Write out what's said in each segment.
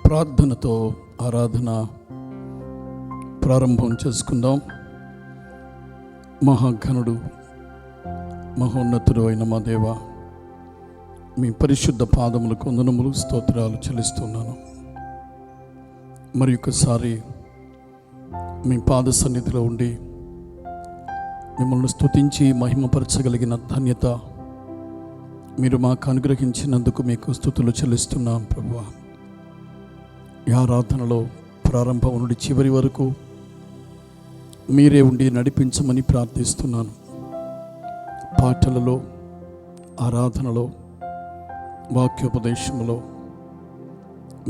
ప్రార్థనతో ఆరాధన ప్రారంభం చేసుకుందాం. మహాఘనుడు మహోన్నతుడు అయిన మా దేవ, మీ పరిశుద్ధ పాదములకు వందనములు స్తోత్రాలు చెల్లిస్తున్నాను. మరి ఒకసారి మీ పాద సన్నిధిలో ఉండి మిమ్మల్ని స్తుతించి మహిమపరచగలిగిన ధన్యత మీరు మాకు అనుగ్రహించినందుకు మీకు స్తుతులు చెల్లిస్తున్నాం ప్రభువా. ఈ ఆరాధనలో ప్రారంభం నుండి చివరి వరకు మీరే ఉండి నడిపించమని ప్రార్థిస్తున్నాను. పాటలలో, ఆరాధనలో, వాక్యోపదేశంలో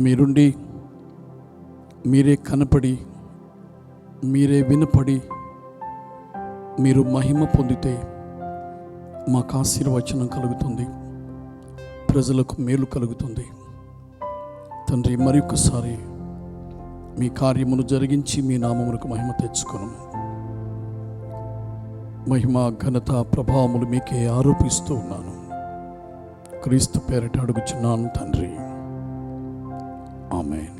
మీరుండి మీరే కనపడి మీరే వినపడి మీరు మహిమ పొందితే మాకు ఆశీర్వచనం కలుగుతుంది, ప్రజలకు మేలు కలుగుతుంది. తండ్రి, మరి ఒక్కసారి మీ కార్యమును జరిగించి మీ నామమునకు మహిమ తెచ్చుకొను. మహిమ, ఘనత, ప్రభావములు మీకే ఆరోపిస్తూ ఉన్నాను. క్రీస్తు పేరిట అడుగుచున్నాను తండ్రి, ఆమేన్.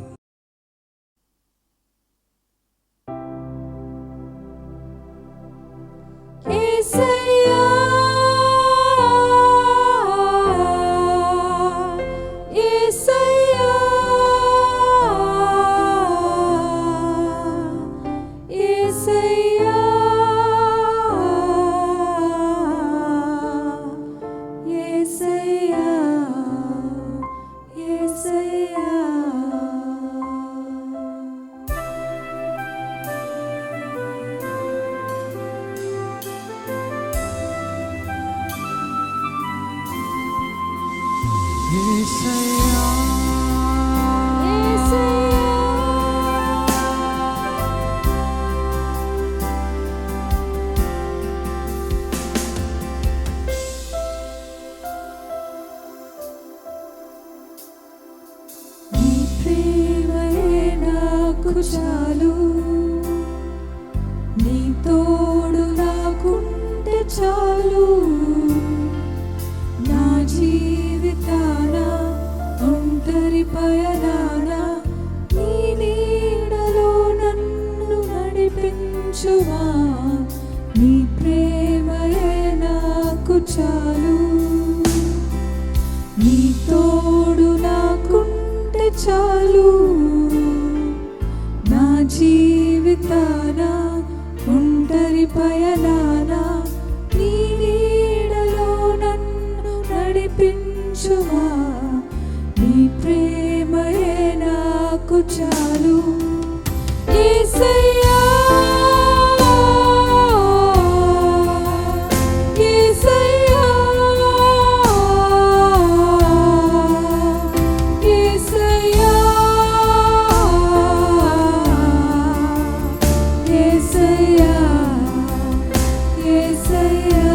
చాలు, నీ తోడు నాకుంటే చాలు. నా జీవితాన ఒంటరి పయనాన నీ నీడలో నన్ను నడిపించుమా. నీ ప్రేమయే నాకు చాలు, నీ తోడు నాకుంటే చాలు. నా జీవితాన ఒంటరి పయనాన నీ నీడలో నన్ను నడిపించుమా. నీ ప్రేమయే నాకు చాలు. యేసయ్యా, యేసయ్యా, యేసయ్యా, యేసయ్యా, యేసయ్యా.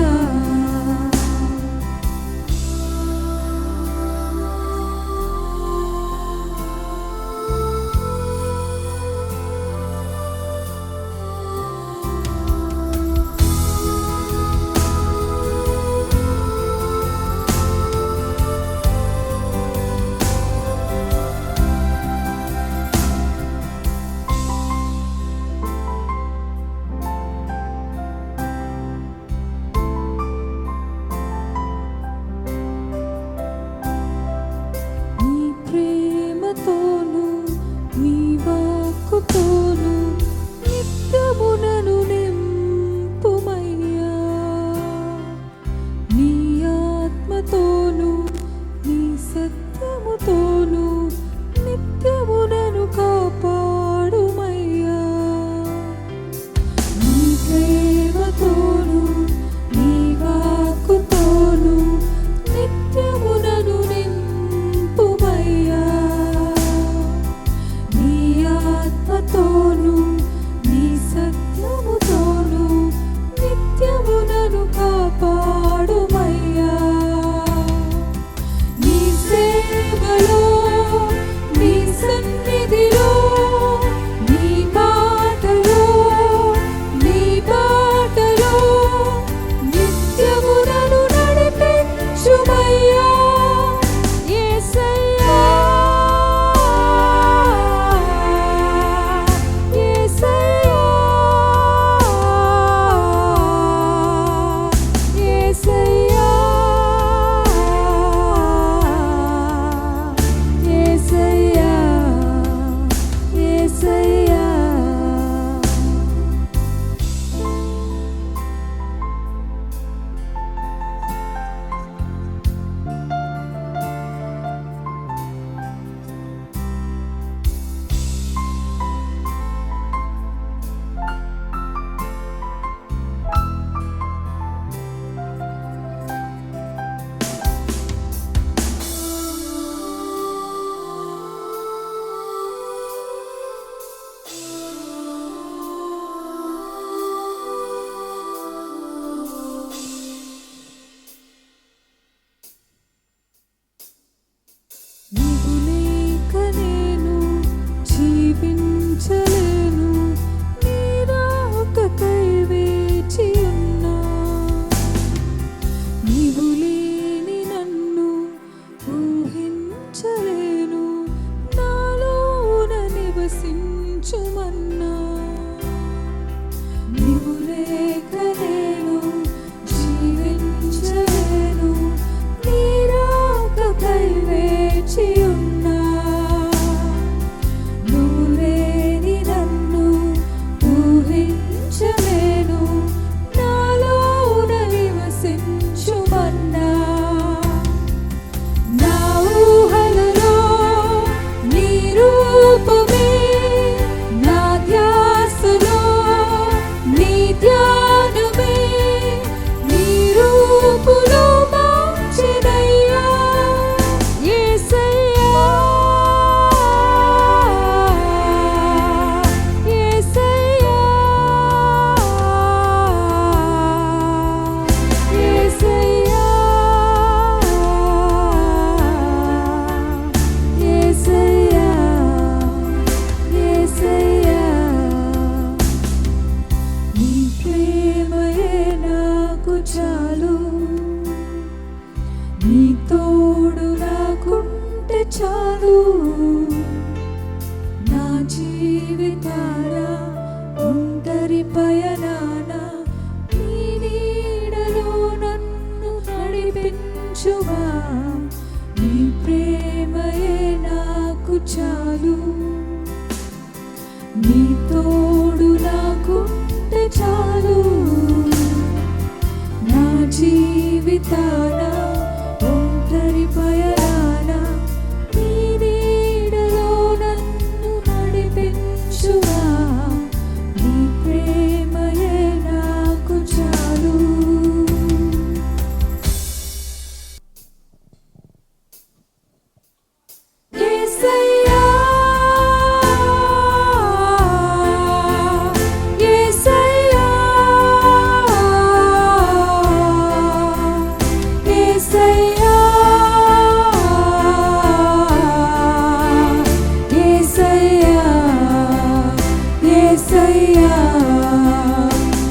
యేసయ్యా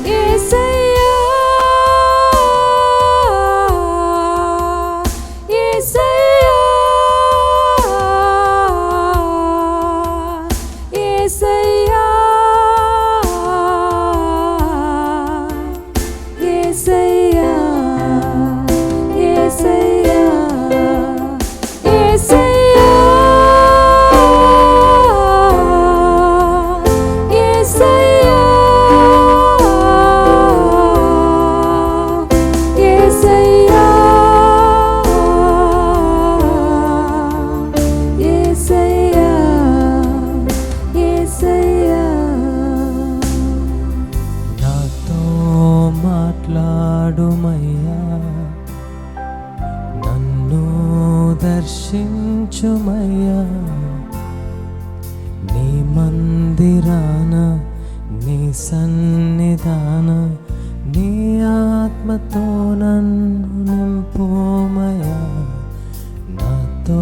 యేసయ్యా యేసయ్యా యేసయ్యా యేసయ్యా యేసయ్యా యేసయ్యా యేసయ్యా యేసయ్యా యేసయ్యా నాతో మాట్లాడుమయ్యా, నన్ను దర్శించుమయ్యా, నీ మందిరాన నీ సన్నిధాన నీ ఆత్మతో నన్ను నింపుమయ్యా, నాతో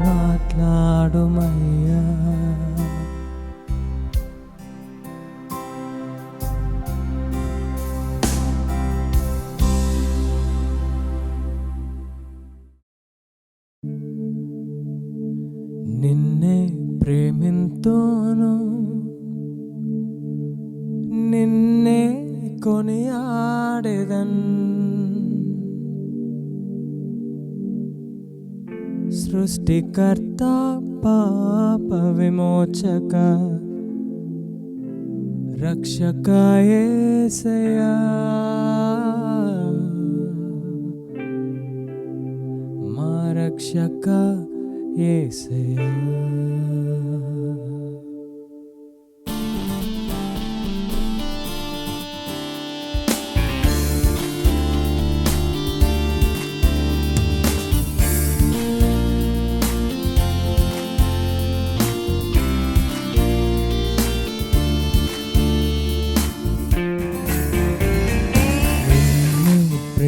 మాట్లాడుమయ్యా. నిన్నే ప్రేమింతోను, నిన్నే కొనియాడెదన్, సృష్టికర్త పాప విమోచక రక్షక యేసయ్యా, మా రక్షక యేసయ్యా.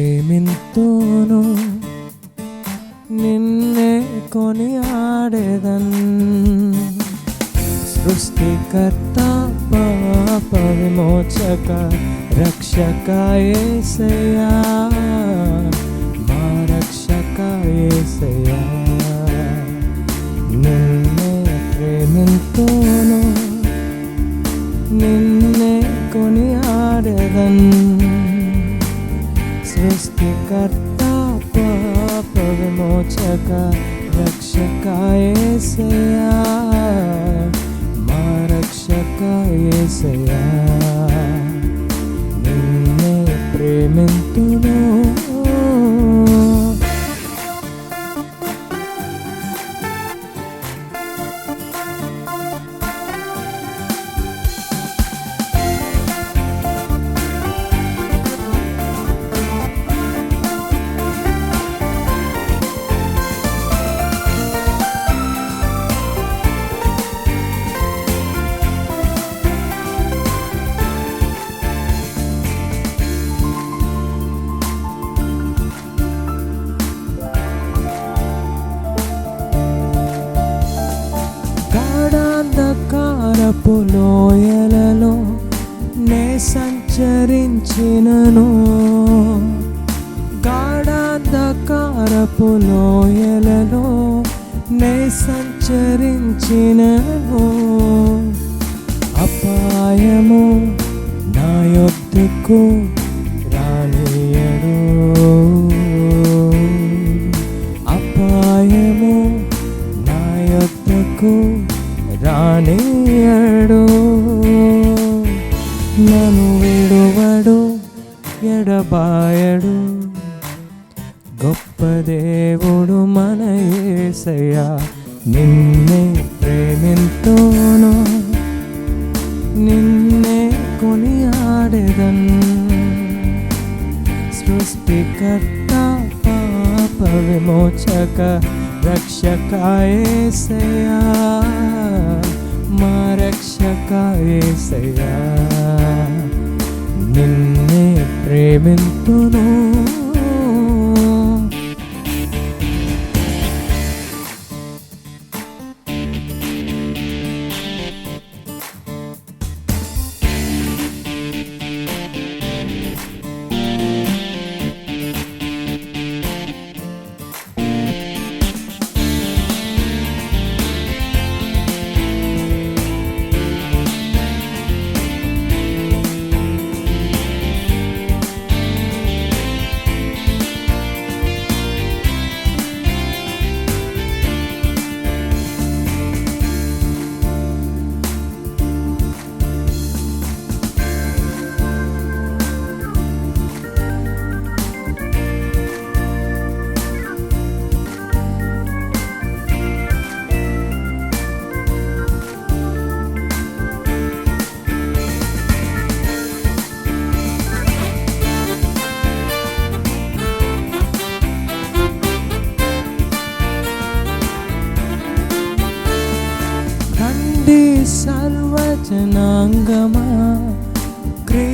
ప్రేమింతోను, నిన్నే కొనియాడెదన్, సృష్టికర్త పాప విమోచక రక్షక యేసయ్యా, మా రక్షక యేసయ్యా. నిన్నే ప్రేమింతోను, నిన్నే కొనియాడెదన్, సృష్టికర్త పాప విమోచక రక్షక యేసయ్యా, మా రక్షక యేసయ్యా. నిన్నే ప్రేమింతును, గాఢాంధకారపు లోయలలో నే సంచరించినను, గాఢాంధకారపు లోయలలో నే సంచరించినను, అపాయము నా యొద్దకు రానియడు, అపాయము నా యొద్దకు రానియడు, నన్ను విడువడు ఎడబాయడు, గొప్ప దేవుడు మన యేసయ్యా. నిన్నే ప్రేమింతోను, నిన్నే కొనియాడెదన్, సృష్టికర్త పాప విమోచక రక్షక యేసయ్యా, మా రక్షక యేసయ్యా. నిన్నే ప్రేమింతును,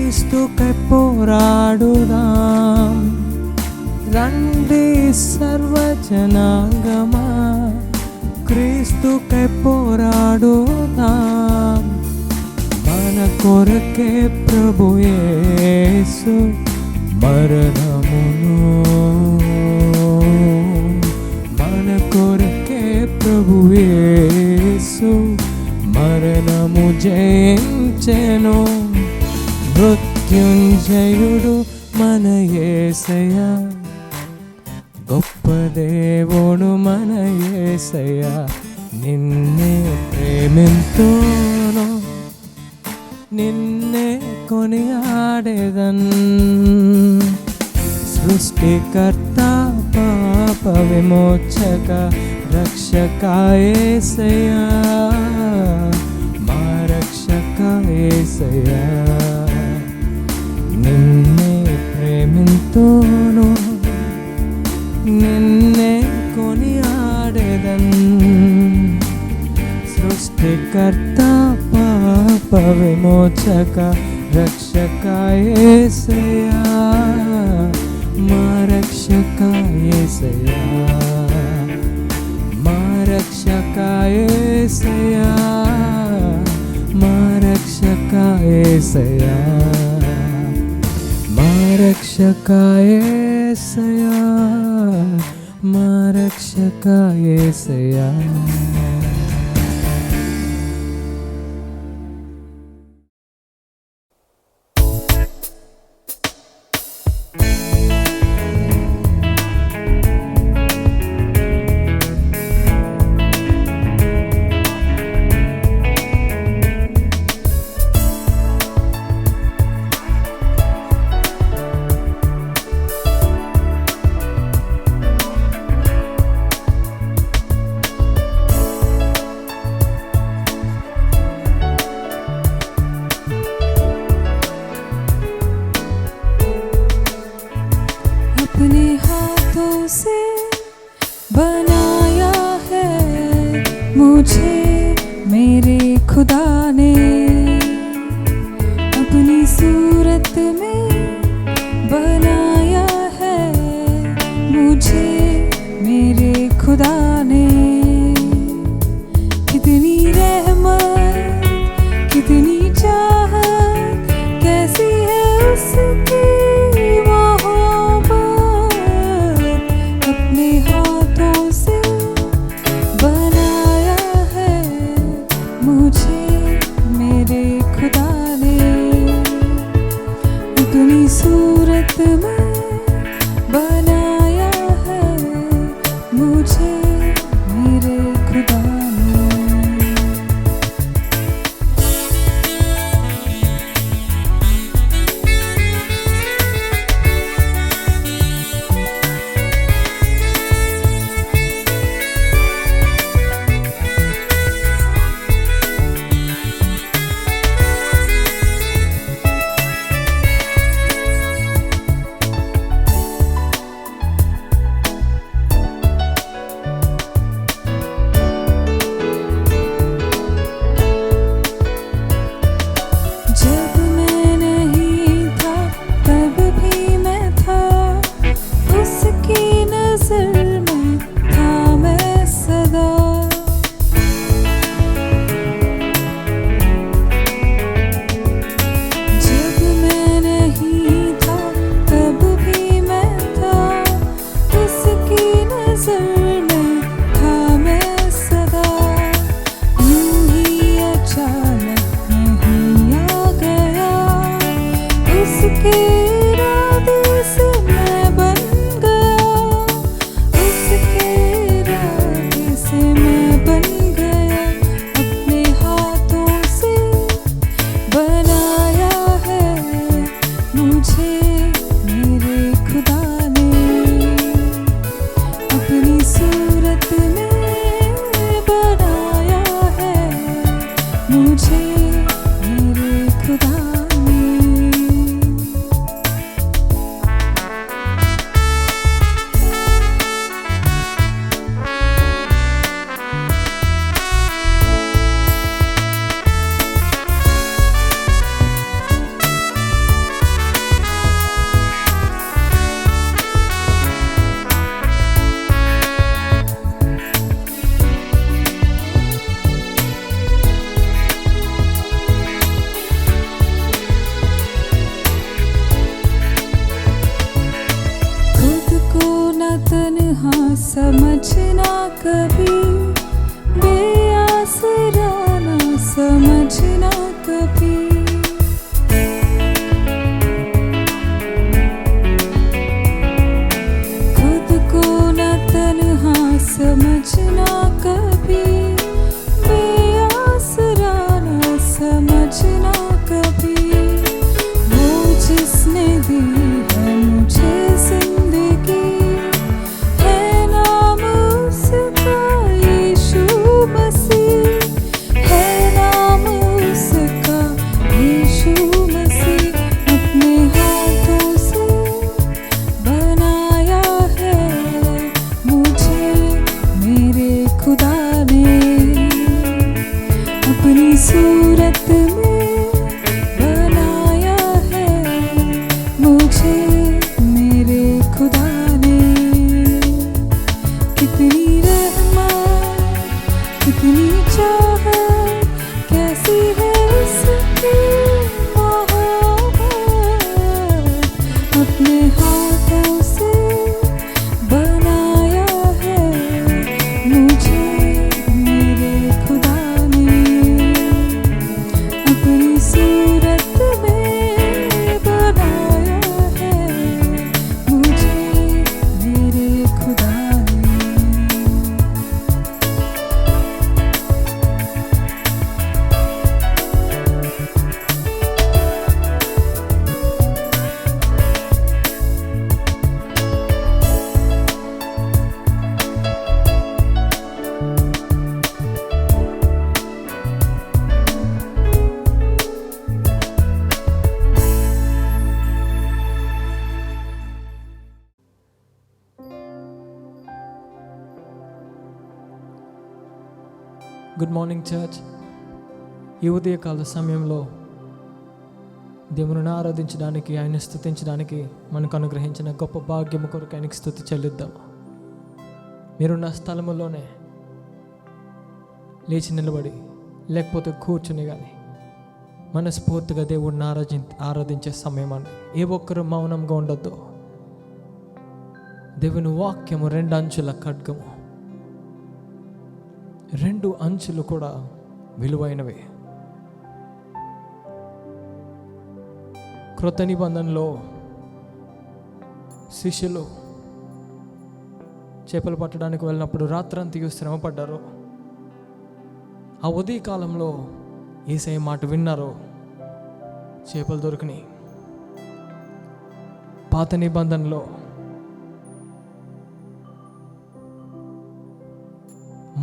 క్రీస్తుకై పోరాడుదాం. రండి సర్వజనాంగమా, క్రీస్తుకై పోరాడుదాం. మన కొరకే ప్రభు యేసు మరణమును, మన కొరకే ప్రభు యేసు మరణము జయించెను. మృత్యుంజయుడు మన యేసయ్య, గొప్ప దేవుడు మన యేసయ్య. నిన్నే ప్రేమింతును, నిన్నే కొనియాడెదన్. సృష్టికర్త పాప విమోచక రక్షక యేసయ్యా, మా రక్షక యేసయ్యా. నిన్నే ప్రేమింతును, నిన్నే కొనియాడెదన్. సృష్టికర్త పాప విమోచక రక్షక యేసయ్యా, మా రక్షక యేసయ్యా, మా రక్షక యేసయ్యా, మా రక్షక యేసయ్యా, మా రక్షక యేసయ్యా, మా రక్షక యేసయ్యా. अपने हाथों से बनाया है मुझे मेरे खुदा ने, अपनी सूरत में बनाया है मुझे मेरे खुदा ने। कितनी रहमत कितनी चाहत, कैसी है उसकी सूरत में बनाया है मुझे मेरे खुदा ने। मुझे मेरे खुदा ने। समझना कभी, बेआसरा ना समझना कभी। खुद को न तन्हा समझना कभी, बेआसरा ना समझना कभी। वो जिसने दी है मुझे जिंदगी, है नाम उसका यीशु मसीह, है नाम उसका यीशु मसीह। अपने हाथों से बनाया है मुझे मेरे खुदा ने, अपनी सूरत में बनाया है मुझे मेरे खुदा ने। कितनी रहमत, कितनी चाहत, कैसी है उसकी मोहब्बत। अपने हाथों से बनाया है मुझे मेरे खुदा ने, अपनी सूरत में बनाया है मुझे मेरे खुदा ने। Good morning church. ఈ ఉదయకాల సమయంలో దేవుని ఆరాధించడానికి, ఆయన స్తుతించడానికి మనకు అనుగ్రహించిన గొప్ప భాగ్యము కొరకు ఆయనకి స్తుతి చెల్లిద్దాం. మీరున్న స్థలములోనే లేచి నిలబడి, లేకపోతే కూర్చుని కానీ మనస్ఫూర్తిగా దేవుడిని ఆరాధించే సమయం అండి. ఏ ఒక్కరు మౌనంగా ఉండొద్దు. దేవుని వాక్యము 2 అంచుల ఖడ్గము, 2 అంచులు కూడా విలువైనవి. క్రొత్త నిబంధనలో శిష్యులు చేపలు పట్టడానికి వెళ్ళినప్పుడు రాత్రంతా శ్రమ పడ్డారు. ఆ ఉదయకాలంలో యేసయ్య మాట విన్నారు, చేపలు దొరికినాయి. పాత నిబంధనలో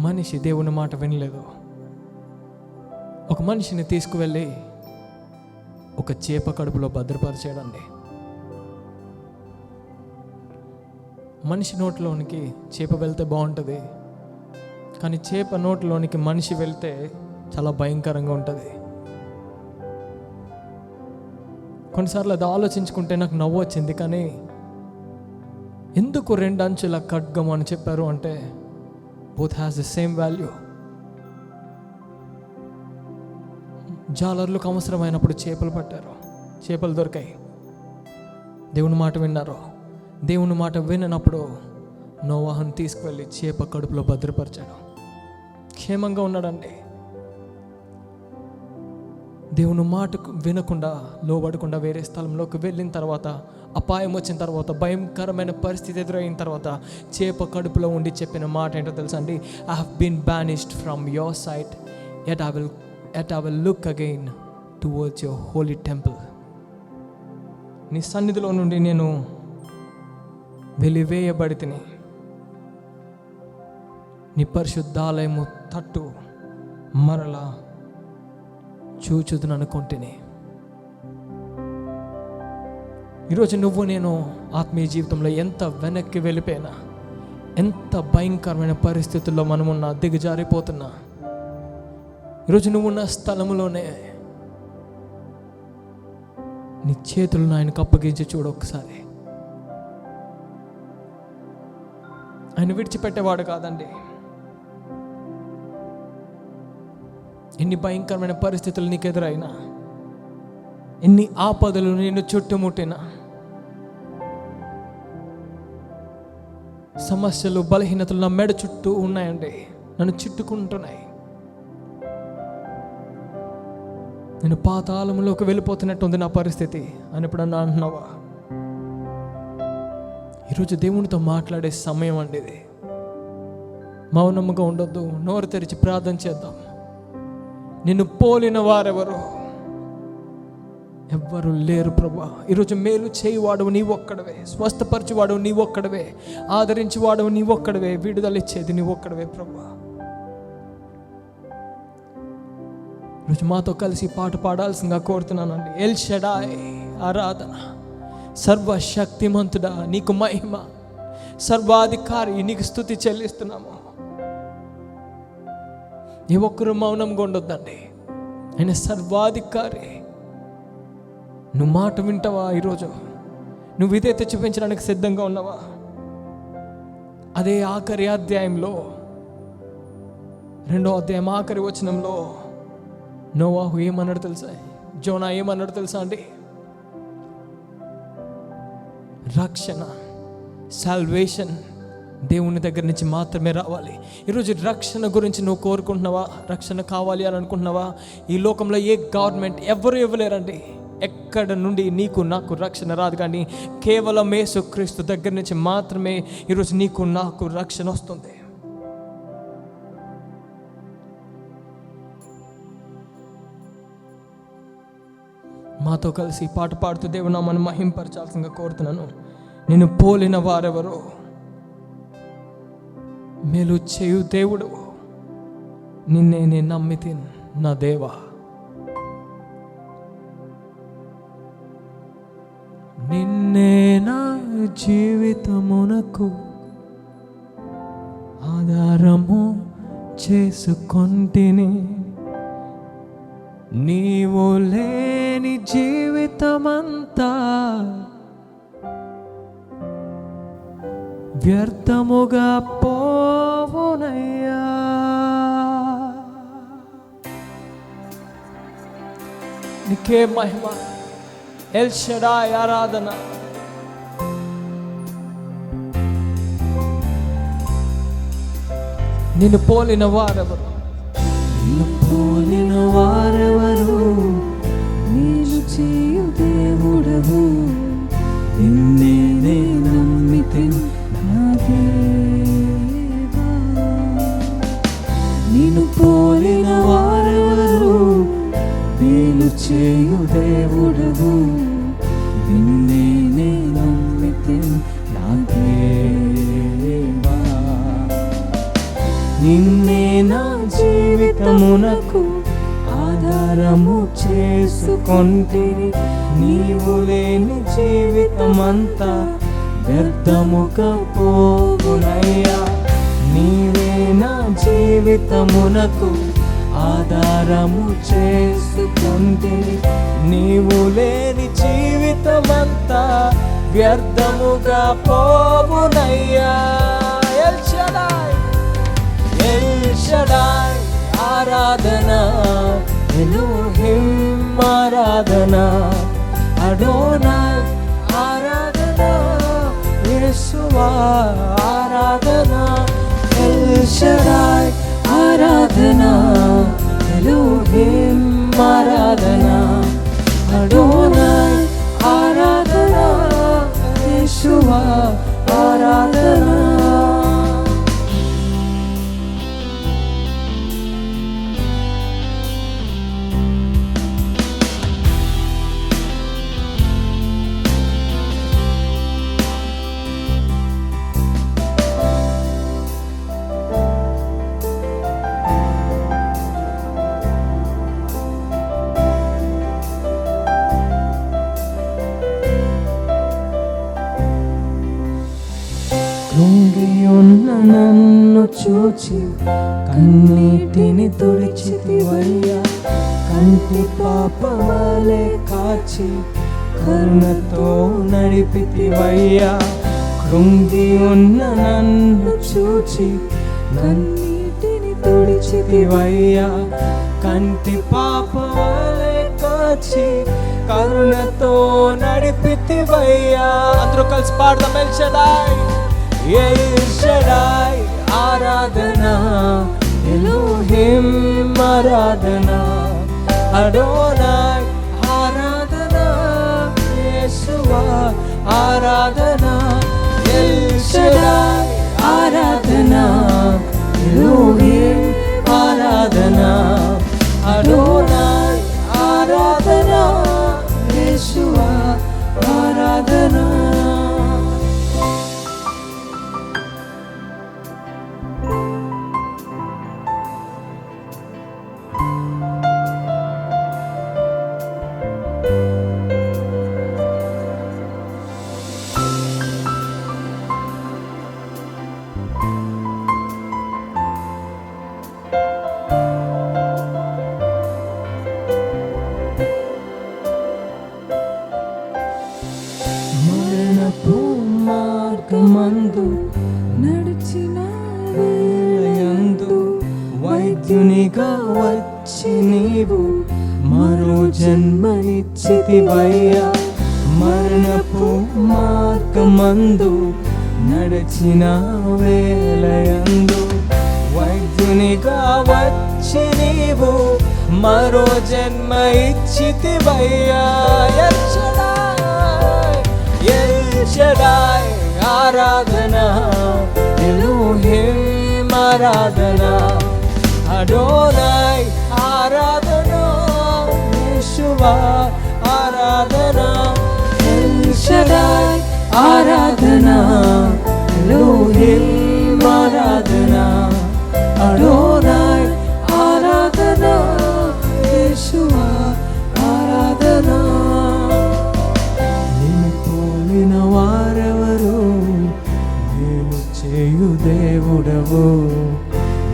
మనిషి దేవుని మాట వినలేదు. ఒక మనిషిని తీసుకువెళ్ళి ఒక చేప కడుపులో భద్రపరిచాడండి. మనిషి నోట్లోనికి చేప వెళ్తే బాగుంటుంది, కానీ చేప నోట్లోనికి మనిషి వెళ్తే చాలా భయంకరంగా ఉంటుంది. కొన్నిసార్లు అది ఆలోచించుకుంటే నాకు నవ్వు వచ్చింది. కానీ ఎందుకు 2 అంచుల ఖడ్గం అని చెప్పారు అంటే, both has the same value. జాలర్లకు అవసరమైనప్పుడు చేపలు పట్టారు, చేపలు దొరికాయి. దేవుని మాట విన్నారు. దేవుని మాట వినప్పుడు నోవాహును తీసుకువెళ్ళి చేప కడుపులో భద్రపరిచాడు. క్షేమంగా ఉన్నాడండి. దేవుని మాటకు వినకుండా, లోబడకుండా వేరే స్థలంలోకి వెళ్ళిన తర్వాత, అపాయం వచ్చిన తర్వాత, భయంకరమైన పరిస్థితి ఎదురైన తర్వాత చేప కడుపులో ఉండి చెప్పిన మాట ఏంటో తెలుసా అండి? I have been banished from your sight, yet I will look again towards your holy temple. నీ సన్నిధిలో నుండి నేను వెలివేయబడి తిని నీ పరిశుద్ధాలయము తట్టు మరలా చూచుదును అనుకుంటుని. ఈరోజు నువ్వు నేను ఆత్మీయ జీవితంలో ఎంత వెనక్కి వెళ్ళిపోయినా, ఎంత భయంకరమైన పరిస్థితుల్లో మనమున్నా, దిగజారిపోతున్నా, ఈరోజు నువ్వున్న స్థలంలోనే నీ చేతులను ఆయనకు అప్పగించి చూడు ఒకసారి. ఆయన విడిచిపెట్టేవాడు కాదండి. ఎన్ని భయంకరమైన పరిస్థితులు నీకు ఎదురైనా, ఎన్ని ఆపదలు నిన్ను చుట్టుముట్టినా, సమస్యలు, బలహీనతలు నా మెడ చుట్టూ ఉన్నాయండి, నన్ను చుట్టుకుంటున్నాయి. నేను పాతాళంలోకి వెళ్ళిపోతున్నట్టుంది నా పరిస్థితి అని ఎప్పుడన్నా అంటున్నావా? ఈరోజు దేవునితో మాట్లాడే సమయం అండి ఇది. మౌనంగా ఉండొద్దు, నోరు తెరిచి ప్రార్థన చేద్దాం. నిన్ను పోలిన వారెవరు? ఎవ్వరు లేరు ప్రభా. ఈరోజు మేలు చేయువాడు నీ ఒక్కడవే, స్వస్థపరచువాడు నీ ఒక్కడవే, ఆదరించువాడు నీ ఒక్కడవే, విడుదల ఇచ్చేది నీ ఒక్కడవే ప్రభా. ఈరోజు మాతో కలిసి పాట పాడాల్సిందిగా కోరుతున్నానండి. ఎల్ షడాయ్ ఆరాధన. సర్వశక్తిమంతుడా నీకు మహిమ, సర్వాధికారి నీకు స్తుతి చెల్లిస్తున్నాము. ఏ ఒక్కరు మౌనంగా ఉండొద్దండి. ఆయన సర్వాధికారి. నువ్వు మాట వింటావా? ఈరోజు నువ్వు విధేయత చూపించడానికి సిద్ధంగా ఉన్నావా? అదే ఆఖరి అధ్యాయంలో, 2వ అధ్యాయం ఆఖరి వచనంలో నోవాహు ఏమన్నాడు తెలుసా? జోనా ఏమన్నాడు తెలుసా అండి? రక్షణ, సాల్వేషన్ దేవుని దగ్గర నుంచి మాత్రమే రావాలి. ఈరోజు రక్షణ గురించి నువ్వు కోరుకుంటున్నావా? రక్షణ కావాలి అని అనుకుంటున్నావా? ఈ లోకంలో ఏ గవర్నమెంట్ ఎవరు ఇవ్వలేరండి. ఎక్కడ నుండి నీకు నాకు రక్షణ రాదు, కానీ కేవలం యేసుక్రీస్తు దగ్గర నుంచి మాత్రమే ఈరోజు నీకు నాకు రక్షణ వస్తుంది. మాతో కలిసి పాట పాడుతూ దేవునామాన్ని మహింపరచాల్సిందిగా కోరుతున్నాను. నిన్ను పోలిన వారెవరు? మేలు చేయు దేవుడు, నిన్నే నేను నమ్మితి నా దేవా. నిన్నే నా జీవితమునకు ఆధారము చేసుకొంటిని, నీవు లేని జీవితమంతా వ్యర్థముగా పోవునయ్యా. నీకే మహిమ. ఎల్ షడాయ్ ఆరాధన. నిన్ను పోలిన వారెవరు? నిన్ను పోలిన వారెవరు? నీవు చేయు దేవుడవు, నిన్నే నే నమ్మితిని నా దేవా. నిన్ను పోలిన వారెవరు? మేలు చేయు దేవుడవు, నిన్నే నే నమ్మితిని నా దేవా. నిన్నే నా జీవితమునకు ఆధారము చేసుకొంటిని, నీవు లేని జీవితమంతా వ్యర్థముగా పోవునయ్యా. నీవే నా జీవితమునకు ఆధారము చేసుకొంటిని, నీవు లేని జీవితమంతా వ్యర్థముగా పోవునయ్యా. ఎల్ షడాయ్, ఎల్ షడాయ్ ఆరాధన, ఎలోహిం ఆరాధన, అడోనాయ్ ఆరాధన, యేషువా ఆరాధన. ఎల్ షడాయ్ ఆరాధన, ఎలోహిం ఆరాధన, అడోనాయ్ ఆరాధన, యేషువా ఆరాధన. కృంగియున్న నన్ను చూచి కన్నీటిని తుడిచితివయ్యా. కంటి పాప వలె కాచి కరుణతో నడిపితివయ్యా. కృంగియున్న నన్ను చూచి కన్నీటిని తుడిచితివయ్యా. కంటి పాప వలె కాచి కరుణతో నడిపితివయ్యా. అందరూ కలిసి పాడదాం. ఎల్ షడాయ్, ఎల్ షడాయ్ ఆరాధన, ఎలోహిం ఆరాధన, అడోనాయ్ ఆరాధన, యేషువా ఆరాధన, ఎల్ షడాయ్ ఆరాధన, ఎలోహిం ఆరాధన, అడోనాయ్ ఆరాధన, యేషువా ఆరాధన. మరణపు మార్గమందు నడిచిన వేళయందు వైద్యునిగా వచ్చి నీవు మరో జన్మ ఇచ్చితివయ్యా. మరణపు మార్గమందు నడిచిన వేళయందు వైద్యునిగా వచ్చి నీవు మరో జన్మ ఇచ్చితివయ్యా. ఎల్ షడాయ్ ఆరాధన, ఎలోహిం ఆరాధన, అడోనాయ్ ఆరాధన, యేషువా ఆరాధన. ఎల్ షడాయ్ ఆరాధన, ఎలోహిం ఆరాధన, అడోనాయ్ ఆరాధన, యేషువా ఆరాధన. నిన్ను పోలిన వారెవరు, మేలు చేయు దేవుడవు,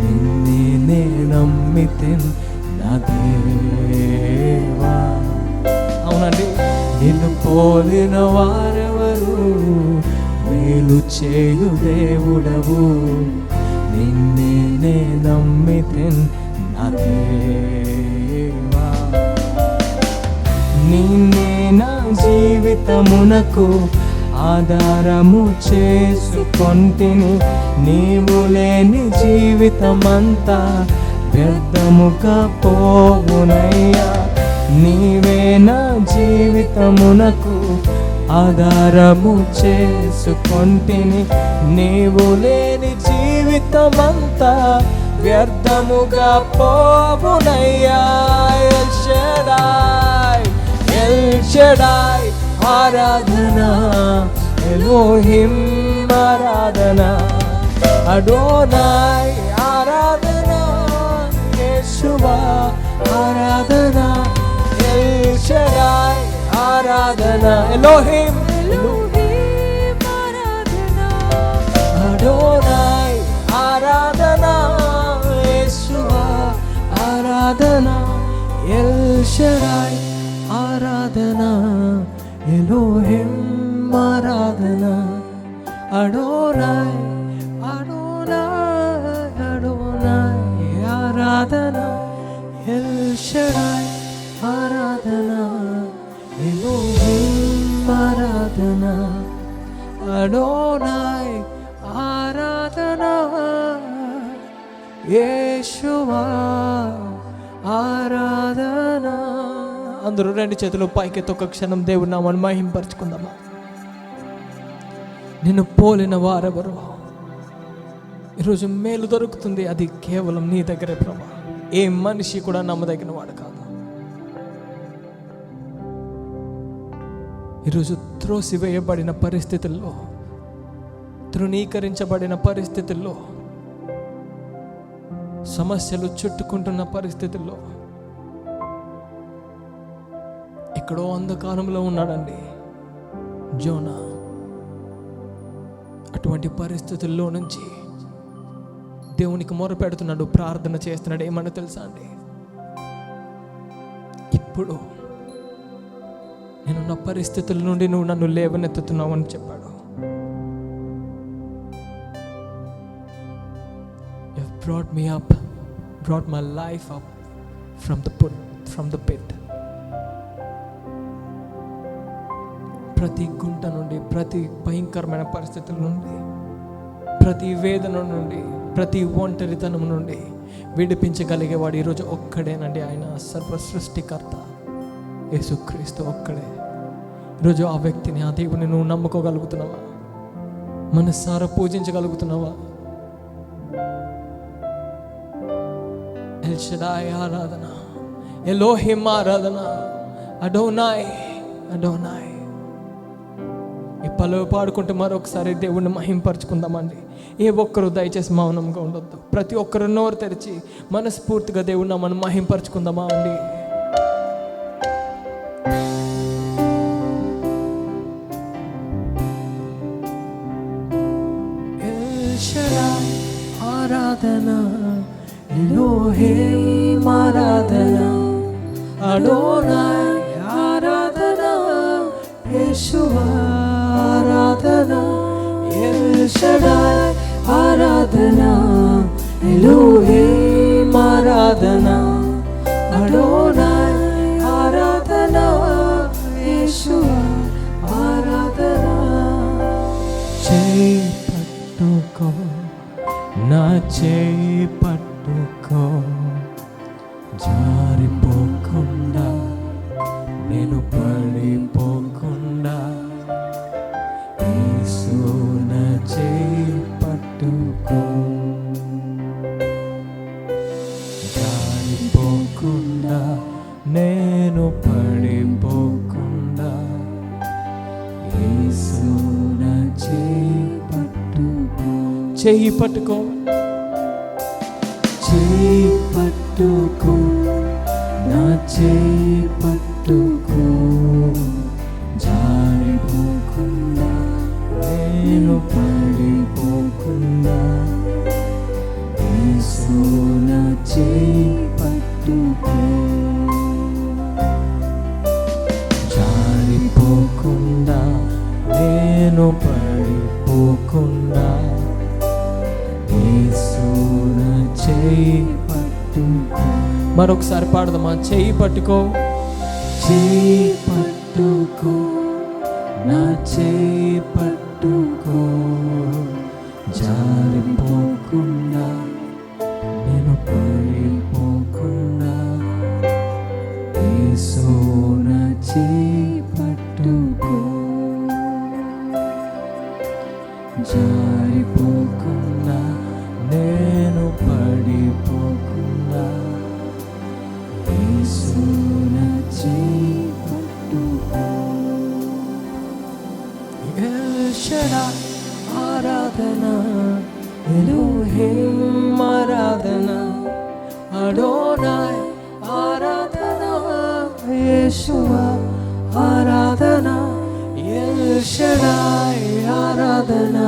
నిన్నే నే నమ్మితెన్ నా దేవా. అవునండి, నిన్ను పోలిన వారెవరు, మేలు చేయు దేవుడవు, నిన్నే నే నమ్మితెన్ నా దేవా. నిన్నే నా జీవితమునకు ఆధారము చేసుకొంటిని, నీవు లేని జీవితమంతా వ్యర్థముగా పోవునయ్యా. నీవే నా జీవితమునకు ఆధారము చేసుకొంటిని, నీవు లేని జీవితమంతా వ్యర్థముగా పోవునయ్యా. ఎల్ షడాయ్, ఎల్ షడాయ్ ఆరాధన, ఎలోహిం ఆరాధన, అడోనాయ్ ఆరాధన, యేషువా ఆరాధన. ఎల్ షడాయ్ ఆరాధన, ఎలోహిం ఆరాధన, అడోనాయ్ ఆరాధన, యేషువా ఆరాధన. ఎల్ షడాయ్ ఆరాధన, ఎలోహిం ఆరాధన, అడోనాయ్ అడోనాయ్ అడోనాయ్ ఆరాధన. ఎల్ షడాయ్ ఆరాధన, ఎలోహిం ఆరాధన, అడోనాయ్ ఆరాధన, యేషువా ఆరాధన. అందరూ రెండు చేతులు పైకెత్తి ఒక క్షణం దేవుని నామాన్ని మహింపరచుకుందామా. నిన్ను పోలిన వారెవరు, ఈరోజు మేలు దొరుకుతుంది, అది కేవలం నీ దగ్గరే ప్రభా. ఏ మనిషి కూడా నమ్మదగిన వాడు కాదు. ఈరోజు త్రోసివేయబడిన పరిస్థితుల్లో, తృణీకరించబడిన పరిస్థితుల్లో, సమస్యలు చుట్టుకుంటున్న పరిస్థితుల్లో, ఎక్కడో అంధకారంలో ఉన్నాడండి జోనా. అటువంటి పరిస్థితుల్లో నుంచి దేవునికి మొరపెడుతున్నాడు, ప్రార్థన చేస్తున్నాడు. ఏమన్నా తెలుసా అండి, ఇప్పుడు నేనున్న పరిస్థితుల నుండి నువ్వు నన్ను లేవనెత్తుతున్నావు అని చెప్పాడు. You have brought me up, brought my life up from the pit. ప్రతి గుంట నుండి, ప్రతి భయంకరమైన పరిస్థితుల నుండి ప్రతి వేదన నుండి, ప్రతి ఒంటరితనం నుండి విడిపించగలిగేవాడు ఈరోజు ఒక్కడేనండి. ఆయన సర్వ సృష్టికర్త యేసుక్రీస్తు ఒక్కడే. ఈరోజు ఆ వ్యక్తిని, ఆ దేవుని నువ్వు నమ్ముకోగలుగుతున్నావా? మనసారా పూజించగలుగుతున్నావా? ఎల్ షడాయ్ ఆరాధన, ఎలోహిం ఆరాధన, అడోనాయ్ అడోనాయ్. ఈ పలువు పాడుకుంటూ మరొకసారి దేవుణ్ణి మహింపరచుకుందామండి. ఏ ఒక్కరు దయచేసి మౌనంగా ఉండొద్దు. ప్రతి ఒక్కరు నోరు తెరిచి మనస్ఫూర్తిగా దేవుణ్ణి మనం మహింపరచుకుందామా అండి. ఆరాధన, ఎలోహిం ఆరాధన, అడోనాయ్ ఆరాధన, యేషువా ఆరాధన, ఎల్ షడాయ్ ఆరాధన, ఎలోహిం ఆరాధన, అడోనాయ్ ఆరాధన, యేషువా ఆరాధన. చేయి పట్టుకో, నా చేయి పట్టుకో, జారిపోకుండా, నేను పడిపోకుండా, యేసు నా చేయి పట్టుకో, జారిపోకుండా, నేను పడిపోకుండా, యేసు నా చేయి పట్టుకో. చేయి పట్టుకో, చేయి పట్టుకో, నా చేయి పట్టుకో, జారిపోకుండా, నేను పడిపోకుండా, యేసు నా చేయి పట్టుకో, జారిపోకుండా, నేను పడిపోకుండా, యేసు నా చేయి పట్టుకో. మరొకసారి పాడదామా? చేయి పట్టుకో, చేయి పట్టుకో, నా చేయి పట్టుకో, జారిపోకుండా, నేను పడిపోకుండా, యేసు నా చేయి పట్టుకో, జారిపోకుండా, నేను పడిపోకుండా, యేసు నా చేయి పట్టుకో. ఎల్ షడాయ్ ఆరాధన, ఎలోహిం ఆరాధన, అడోనాయ్ ఆరాధన, యేషువా ఆరాధన, ఎల్ షడాయ్ ఆరాధన,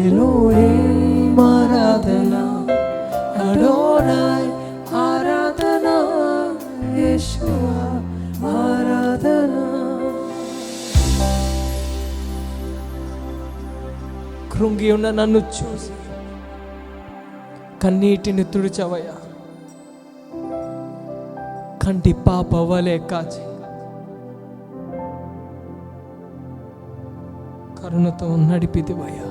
ఎలోహిం ఆరాధన, అడోనాయ్ ఆరాధన, యేషువా ఆరాధన. కృంగి ఉన్న నన్ను చూసి కన్నీటిని తుడిచవయ్యా, కంటి పాప వలె కాచి కరుణతో నడిపిదివయ్యా.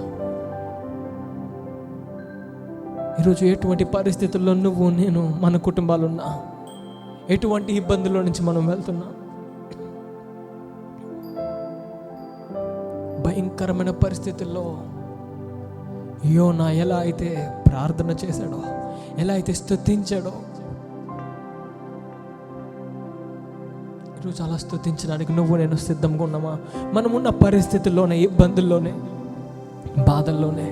ఈరోజు ఎటువంటి పరిస్థితుల్లో నువ్వు, నేను, మన కుటుంబాలున్నా, ఎటువంటి ఇబ్బందుల్లో నుంచి మనం వెళ్తున్నా, భయంకరమైన పరిస్థితుల్లో యోనా ఎలా అయితే ప్రార్థన చేశాడో, ఎలా అయితే స్తుతించాడో, ఈరోజు అలా స్తుతించడానికి నువ్వు నేను సిద్ధంగా ఉన్నామా? మనమున్న పరిస్థితుల్లోనే, ఇబ్బందుల్లోనే, బాధల్లోనే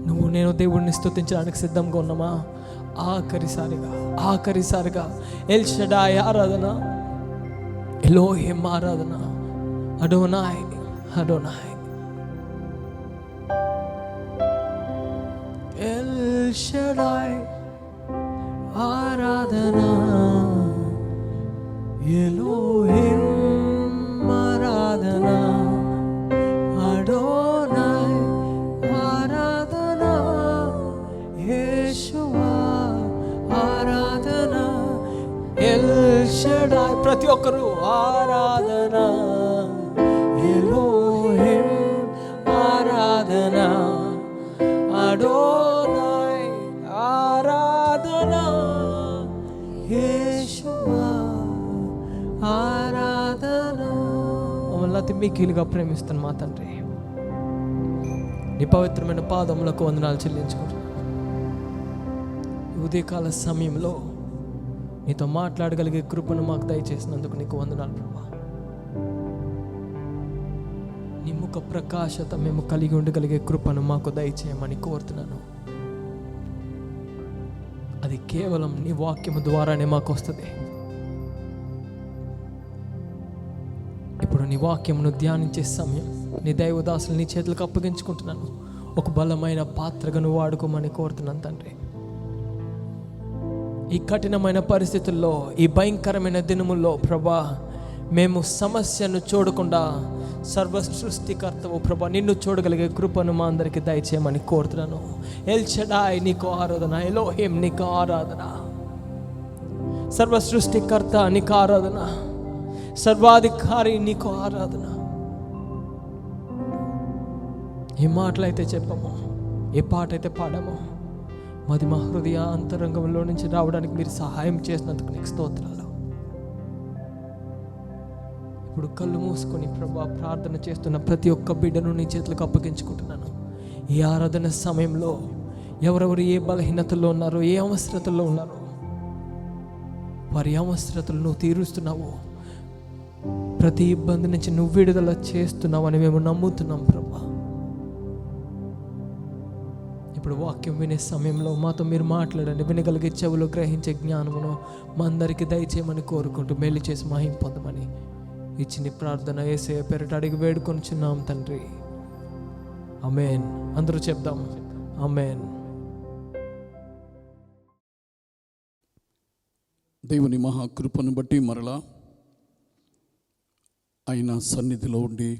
నువ్వు నేను దేవుడిని స్తుతించడానికి సిద్ధంగా ఉన్నామా? ఆఖరిసారిగా ఎల్ షడాయ్ ఆరాధన, ఎలోహిం ఆరాధన, అడోనాయ్ అడోనాయ్, ఎల్ షడాయ్ ఆరాధన, ఎలోహిం ఆరాధన, అడోనాయ్ ఆరాధన, యేషువా ఆరాధన, ఎల్ షడాయ్. ప్రతి ఒక్కరు ఆరాధన, ఎలోహిం ఆరాధన, అడోనాయ్ ఆరాధన, యేషువా ఆరాధన. మమ్మల్ని అతి మిక్కిలిగా ప్రేమిస్తాను మా తండ్రి, నీ పవిత్రమైన పాదములకు వందనాలు చెల్లించుకుంటున్నాను. ఉదయకాల సమయంలో నీతో మాట్లాడగలిగే కృపను మాకు దయచేసినందుకు నీకు వందనాలు ప్రభా. నీ ముఖ ప్రకాశత మేము కలిగి ఉండగలిగే కృపను మాకు దయచేయమని కోరుతున్నాను. అది కేవలం నీ వాక్యము ద్వారానే మాకు వస్తుంది. ఇప్పుడు నీ వాక్యమును ధ్యానించే సమయం, నీ దైవదాసులు నీ చేతులకు అప్పగించుకుంటున్నాను. ఒక బలమైన పాత్రగా నువ్వు వాడుకోమని కోరుతున్నాను తండ్రి. ఈ కఠినమైన పరిస్థితుల్లో, ఈ భయంకరమైన దినముల్లో ప్రభా, మేము సమస్యను చూడకుండా సర్వ సృష్టికర్తవు ప్రభా నిన్ను చూడగలిగే కృపను మా అందరికీ దయచేయమని కోరుతున్నాను. ఎల్ షడాయ్ నీకు ఆరాధన, ఎలోహిం నీకు ఆరాధన, సర్వ సృష్టికర్త నీకు ఆరాధన, సర్వాధికారి నీకు ఆరాధన. ఏ మాటలైతే చెప్పామో, ఏ పాట అయితే పాడామో, మాది మా హృదయ అంతరంగంలో నుంచి రావడానికి మీరు సహాయం చేసినందుకు నీకు స్తోత్రాలు. ఇప్పుడు కళ్ళు మూసుకొని ప్రభా ప్రార్థన చేస్తున్న ప్రతి ఒక్క బిడ్డను నీ చేతులకు అప్పగించుకుంటున్నాను. ఈ ఆరాధన సమయంలో ఎవరెవరు ఏ బలహీనతల్లో ఉన్నారో, ఏ అవసరతల్లో ఉన్నారో, వారి అవసరతలు నువ్వు తీరుస్తున్నావు. ప్రతి ఇబ్బంది నుంచి నువ్వు విడుదల చేస్తున్నావు అని మేము నమ్ముతున్నాం ప్రభా. ఇప్పుడు వాక్యం వినే సమయంలో మాతో మీరు మాట్లాడండి. వినగలిగే చెవులు గ్రహించే జ్ఞానమును మా అందరికీ దయచేయమని కోరుకుంటూ మేలు చేసి మహిమ పొందమని ఇచ్చిన ప్రార్థన యేసయ్య పేరిట అడిగి వేడుకొనిచున్నాం తండ్రి. ఆమేన్. అందరూ చెప్దాం ఆమేన్. దేవుని మహాకృపను బట్టి మరలా ఆయన సన్నిధిలో ఉండి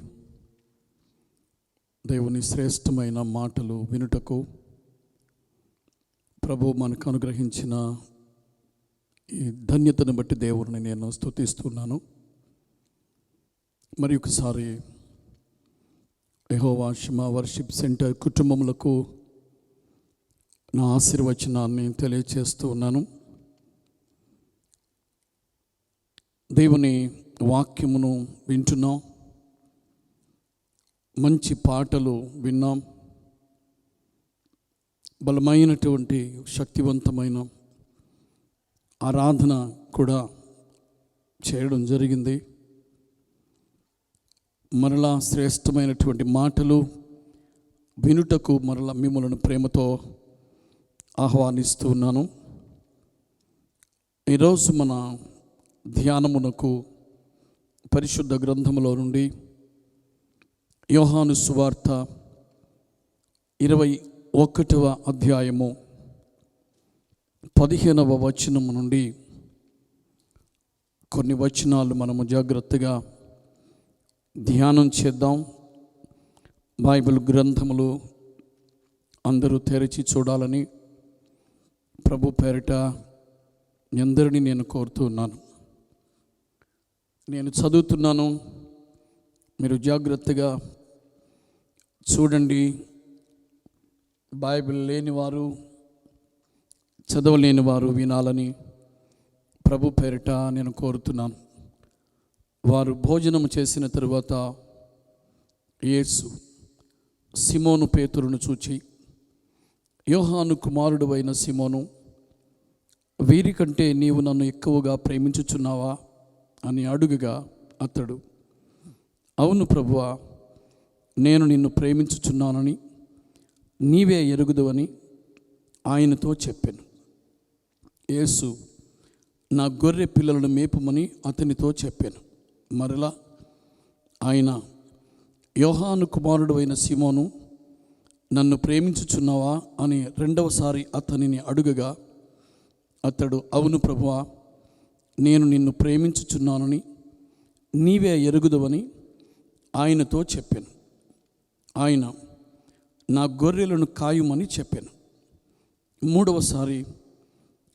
దేవుని శ్రేష్టమైన మాటలు వినుటకు ప్రభు మనకు అనుగ్రహించిన ఈ ధన్యతను బట్టి దేవుడిని నేను స్తుతిస్తున్నాను. మరి ఒకసారి యెహోవా షమా వర్షిప్ సెంటర్ కుటుంబములకు నా ఆశీర్వచనాన్ని తెలియచేస్తూ ఉన్నాను. దేవుని వాక్యమును వింటున్నాం, మంచి పాటలు విన్నాం, బలమైనటువంటి శక్తివంతమైన ఆరాధన కూడా చేయడం జరిగింది. మరలా శ్రేష్టమైనటువంటి మాటలు వినుటకు మరలా మిమ్మల్ని ప్రేమతో ఆహ్వానిస్తూ ఉన్నాను. ఈరోజు మన ధ్యానమునకు పరిశుద్ధ గ్రంథములో నుండి యోహాను సువార్త 21వ అధ్యాయము 15వ వచనము నుండి కొన్ని వచనాలు మనము జాగ్రత్తగా ధ్యానం చేద్దాం. బైబిల్ గ్రంథములు అందరూ తెరిచి చూడాలని ప్రభు పేరిట అందరినీ నేను కోరుతున్నాను. నేను చదువుతున్నాను, మీరు జాగ్రత్తగా చూడండి. బైబిల్ లేనివారు, చదవలేని వారు వినాలని ప్రభు పేరిట నేను కోరుతున్నాను. వారు భోజనము చేసిన తరువాత యేసు సిమోను పేతురును చూచి, యోహాను కుమారుడు అయిన సిమోను, వీరికంటే నీవు నన్ను ఎక్కువగా ప్రేమించుచున్నావా అని అడుగగా అతడు, అవును ప్రభువా, నేను నిన్ను ప్రేమించుచున్నానని నీవే ఎరుగుదువని ఆయనతో చెప్పాను. యేసు, నా గొర్రె పిల్లలను మేపుమని అతనితో చెప్పాను. మరలా ఆయన, యోహాను కుమారుడు అయిన సిమోను, నన్ను ప్రేమించుచున్నావా అని రెండవసారి అతనిని అడుగగా అతడు, అవును ప్రభువా, నేను నిన్ను ప్రేమించుచున్నానని నీవే ఎరుగుదువని ఆయనతో చెప్పాను. ఆయన, నా గొర్రెలను కాయుమని చెప్పాను. మూడవసారి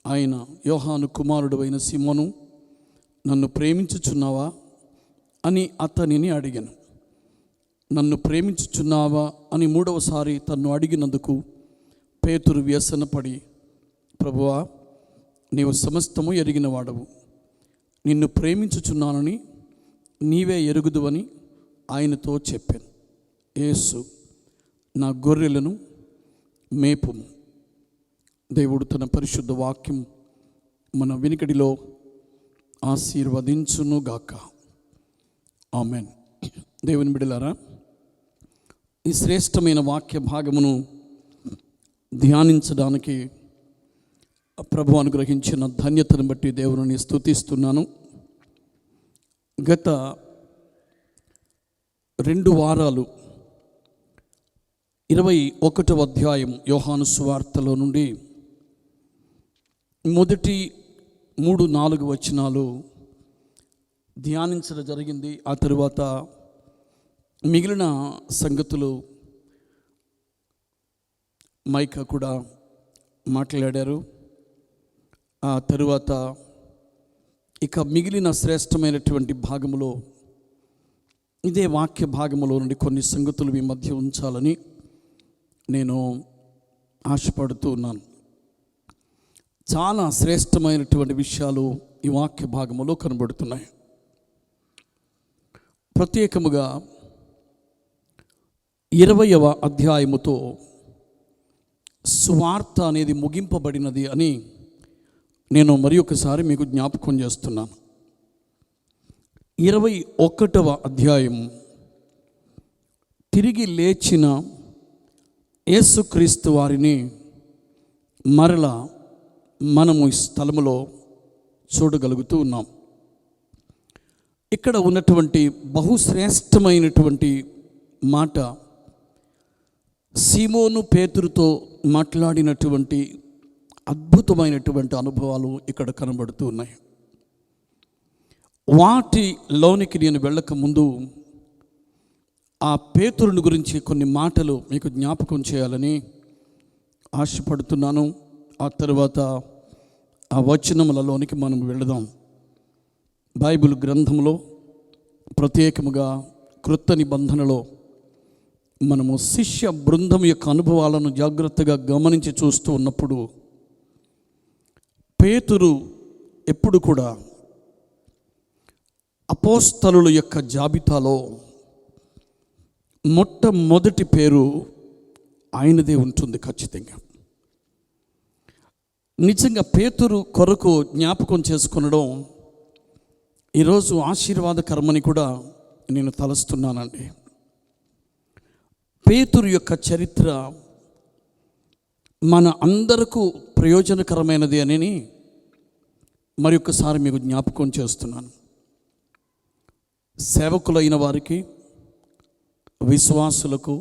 ఆయన, యోహాను కుమారుడు అయిన సిమోను, నన్ను ప్రేమించుచున్నావా అని అతనిని అడిగాను. నన్ను ప్రేమించుచున్నావా అని మూడవసారి తన్ను అడిగినందుకు పేతురు వ్యసనపడి, ప్రభువా, నీవు సమస్తము ఎరిగిన వాడవు, నిన్ను ప్రేమించుచున్నానని నీవే ఎరుగుదువని ఆయనతో చెప్పాను. యేసు, నా గొర్రెలను మేపుము. దేవుడు తన పరిశుద్ధ వాక్యం మన వినికిడిలో ఆశీర్వదించునుగాక. ఆమెన్. దేవుని బిడ్డలారా, ఈ శ్రేష్టమైన వాక్య భాగమును ధ్యానించడానికి ప్రభు అనుగ్రహించిన ధన్యతను బట్టి దేవుని స్తుతిస్తున్నాను. గత 2 వారాలు 21వ అధ్యాయం యోహాను సువార్తలో నుండి మొదటి 3-4 వచనాలు ధ్యానించడం జరిగింది. ఆ తరువాత మిగిలిన సంగతులు మైకా కూడా మాట్లాడారు. ఆ తరువాత ఇక మిగిలిన శ్రేష్టమైనటువంటి భాగములో, ఇదే వాక్య భాగములో నుండి కొన్ని సంగతులు మీ మధ్య ఉంచాలని నేను ఆశపడుతూ ఉన్నాను. చాలా శ్రేష్టమైనటువంటి విషయాలు ఈ వాక్య భాగములో కనబడుతున్నాయి. ప్రత్యేకముగా 20వ అధ్యాయముతో సువార్త అనేది ముగింపబడినది అని నేను మరి ఒకసారి మీకు జ్ఞాపకం చేస్తున్నాను. 21వ అధ్యాయం తిరిగి లేచిన యేసుక్రీస్తు వారిని మరలా మనము ఈ స్థలములో చూడగలుగుతూ ఉన్నాం. ఇక్కడ ఉన్నటువంటి బహుశ్రేష్టమైనటువంటి మాట సీమోను పేతురుతో మాట్లాడినటువంటి అద్భుతమైనటువంటి అనుభవాలు ఇక్కడ కనబడుతూ ఉన్నాయి. వాటిలోనికి నేను వెళ్ళక ముందు ఆ పేతురుని గురించి కొన్ని మాటలు మీకు జ్ఞాపకం చేయాలని ఆశపడుతున్నాను. ఆ తర్వాత ఆ వచనములలోనికి మనం వెళదాం. బైబిల్ గ్రంథంలో ప్రత్యేకముగా క్రొత్త నిబంధనలో మనము శిష్య బృందం యొక్క అనుభవాలను జాగ్రత్తగా గమనించి చూస్తూ ఉన్నప్పుడు పేతురు ఎప్పుడు కూడా అపోస్తలుల యొక్క జాబితాలో మొట్టమొదటి పేరు ఆయనదే ఉంటుంది ఖచ్చితంగా. నిజంగా పేతురు కొరకు జ్ఞాపకం చేసుకొనడం ఈరోజు ఆశీర్వాదకరమని కూడా నేను తలస్తున్నానండి. పేతురు యొక్క చరిత్ర మన అందరకు ప్రయోజనకరమైనది అని మరి ఒక్కసారి మీకు జ్ఞాపకం చేస్తున్నాను. సేవకులైన వారికి, విశ్వాసులకు,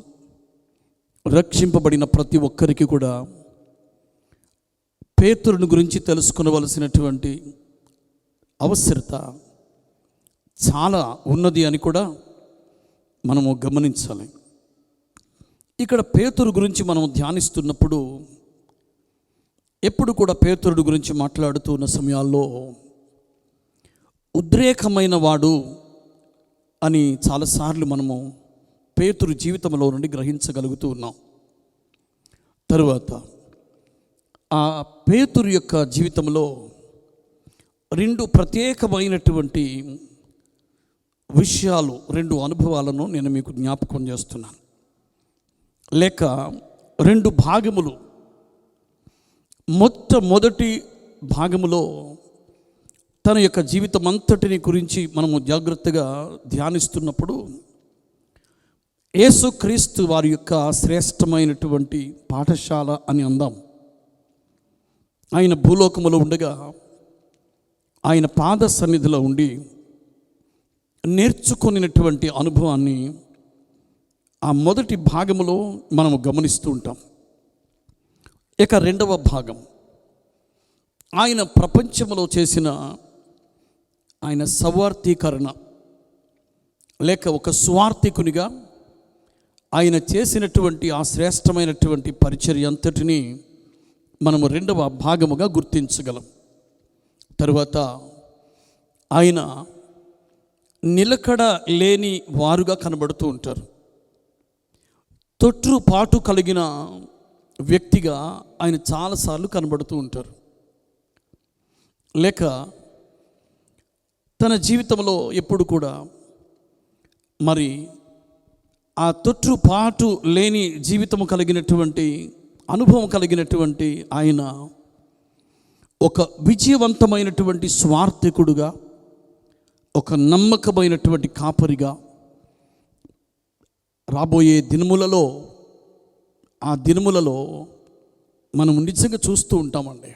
రక్షింపబడిన ప్రతి ఒక్కరికి కూడా పేతురుని గురించి తెలుసుకొనవలసినటువంటి అవసరత చాలా ఉన్నది అని కూడా మనము గమనించాలి. ఇక్కడ పేతురు గురించి మనం ధ్యానిస్తున్నప్పుడు ఎప్పుడు కూడా పేతురుడి గురించి మాట్లాడుతున్న సమయాల్లో ఉద్రేకమైన వాడు అని చాలాసార్లు మనము పేతురు జీవితంలో నుండి గ్రహించగలుగుతూ ఉన్నాం. తరువాత ఆ పేతురు యొక్క జీవితంలో 2 ప్రత్యేకమైనటువంటి విషయాలు, 2 అనుభవాలను నేను మీకు జ్ఞాపకం చేస్తున్నాను. లేక 2 భాగములు. మొట్టమొదటి భాగములో తన యొక్క జీవితం అంతటిని గురించి మనము జాగ్రత్తగా ధ్యానిస్తున్నప్పుడు యేసుక్రీస్తు వారి యొక్క శ్రేష్టమైనటువంటి పాఠశాల అని అందాం. ఆయన భూలోకములో ఉండగా ఆయన పాద సన్నిధిలో ఉండి నేర్చుకున్నటువంటి అనుభవాన్ని ఆ మొదటి భాగములో మనము గమనిస్తూ ఉంటాం. ఇక 2వ భాగం ఆయన ప్రపంచంలో చేసిన ఆయన సవార్థీకరణ లేక ఒక స్వార్థికునిగా ఆయన చేసినటువంటి ఆ శ్రేష్టమైనటువంటి పరిచర్య అంతటిని మనము 2వ భాగముగా గుర్తించగలం. తరువాత ఆయన నిలకడ లేని వారుగా కనబడుతూ ఉంటారు. తొట్రుపాటు కలిగిన వ్యక్తిగా ఆయన చాలాసార్లు కనబడుతూ ఉంటారు. లేక తన జీవితంలో ఎప్పుడు కూడా మరి ఆ తొట్టుపాటు లేని జీవితము కలిగినటువంటి అనుభవం కలిగినటువంటి ఆయన ఒక విజయవంతమైనటువంటి స్వార్థకుడుగా, ఒక నమ్మకమైనటువంటి కాపరిగా రాబోయే దినములలో ఆ దినములలో మనం నిజంగా చూస్తూ ఉంటామండి.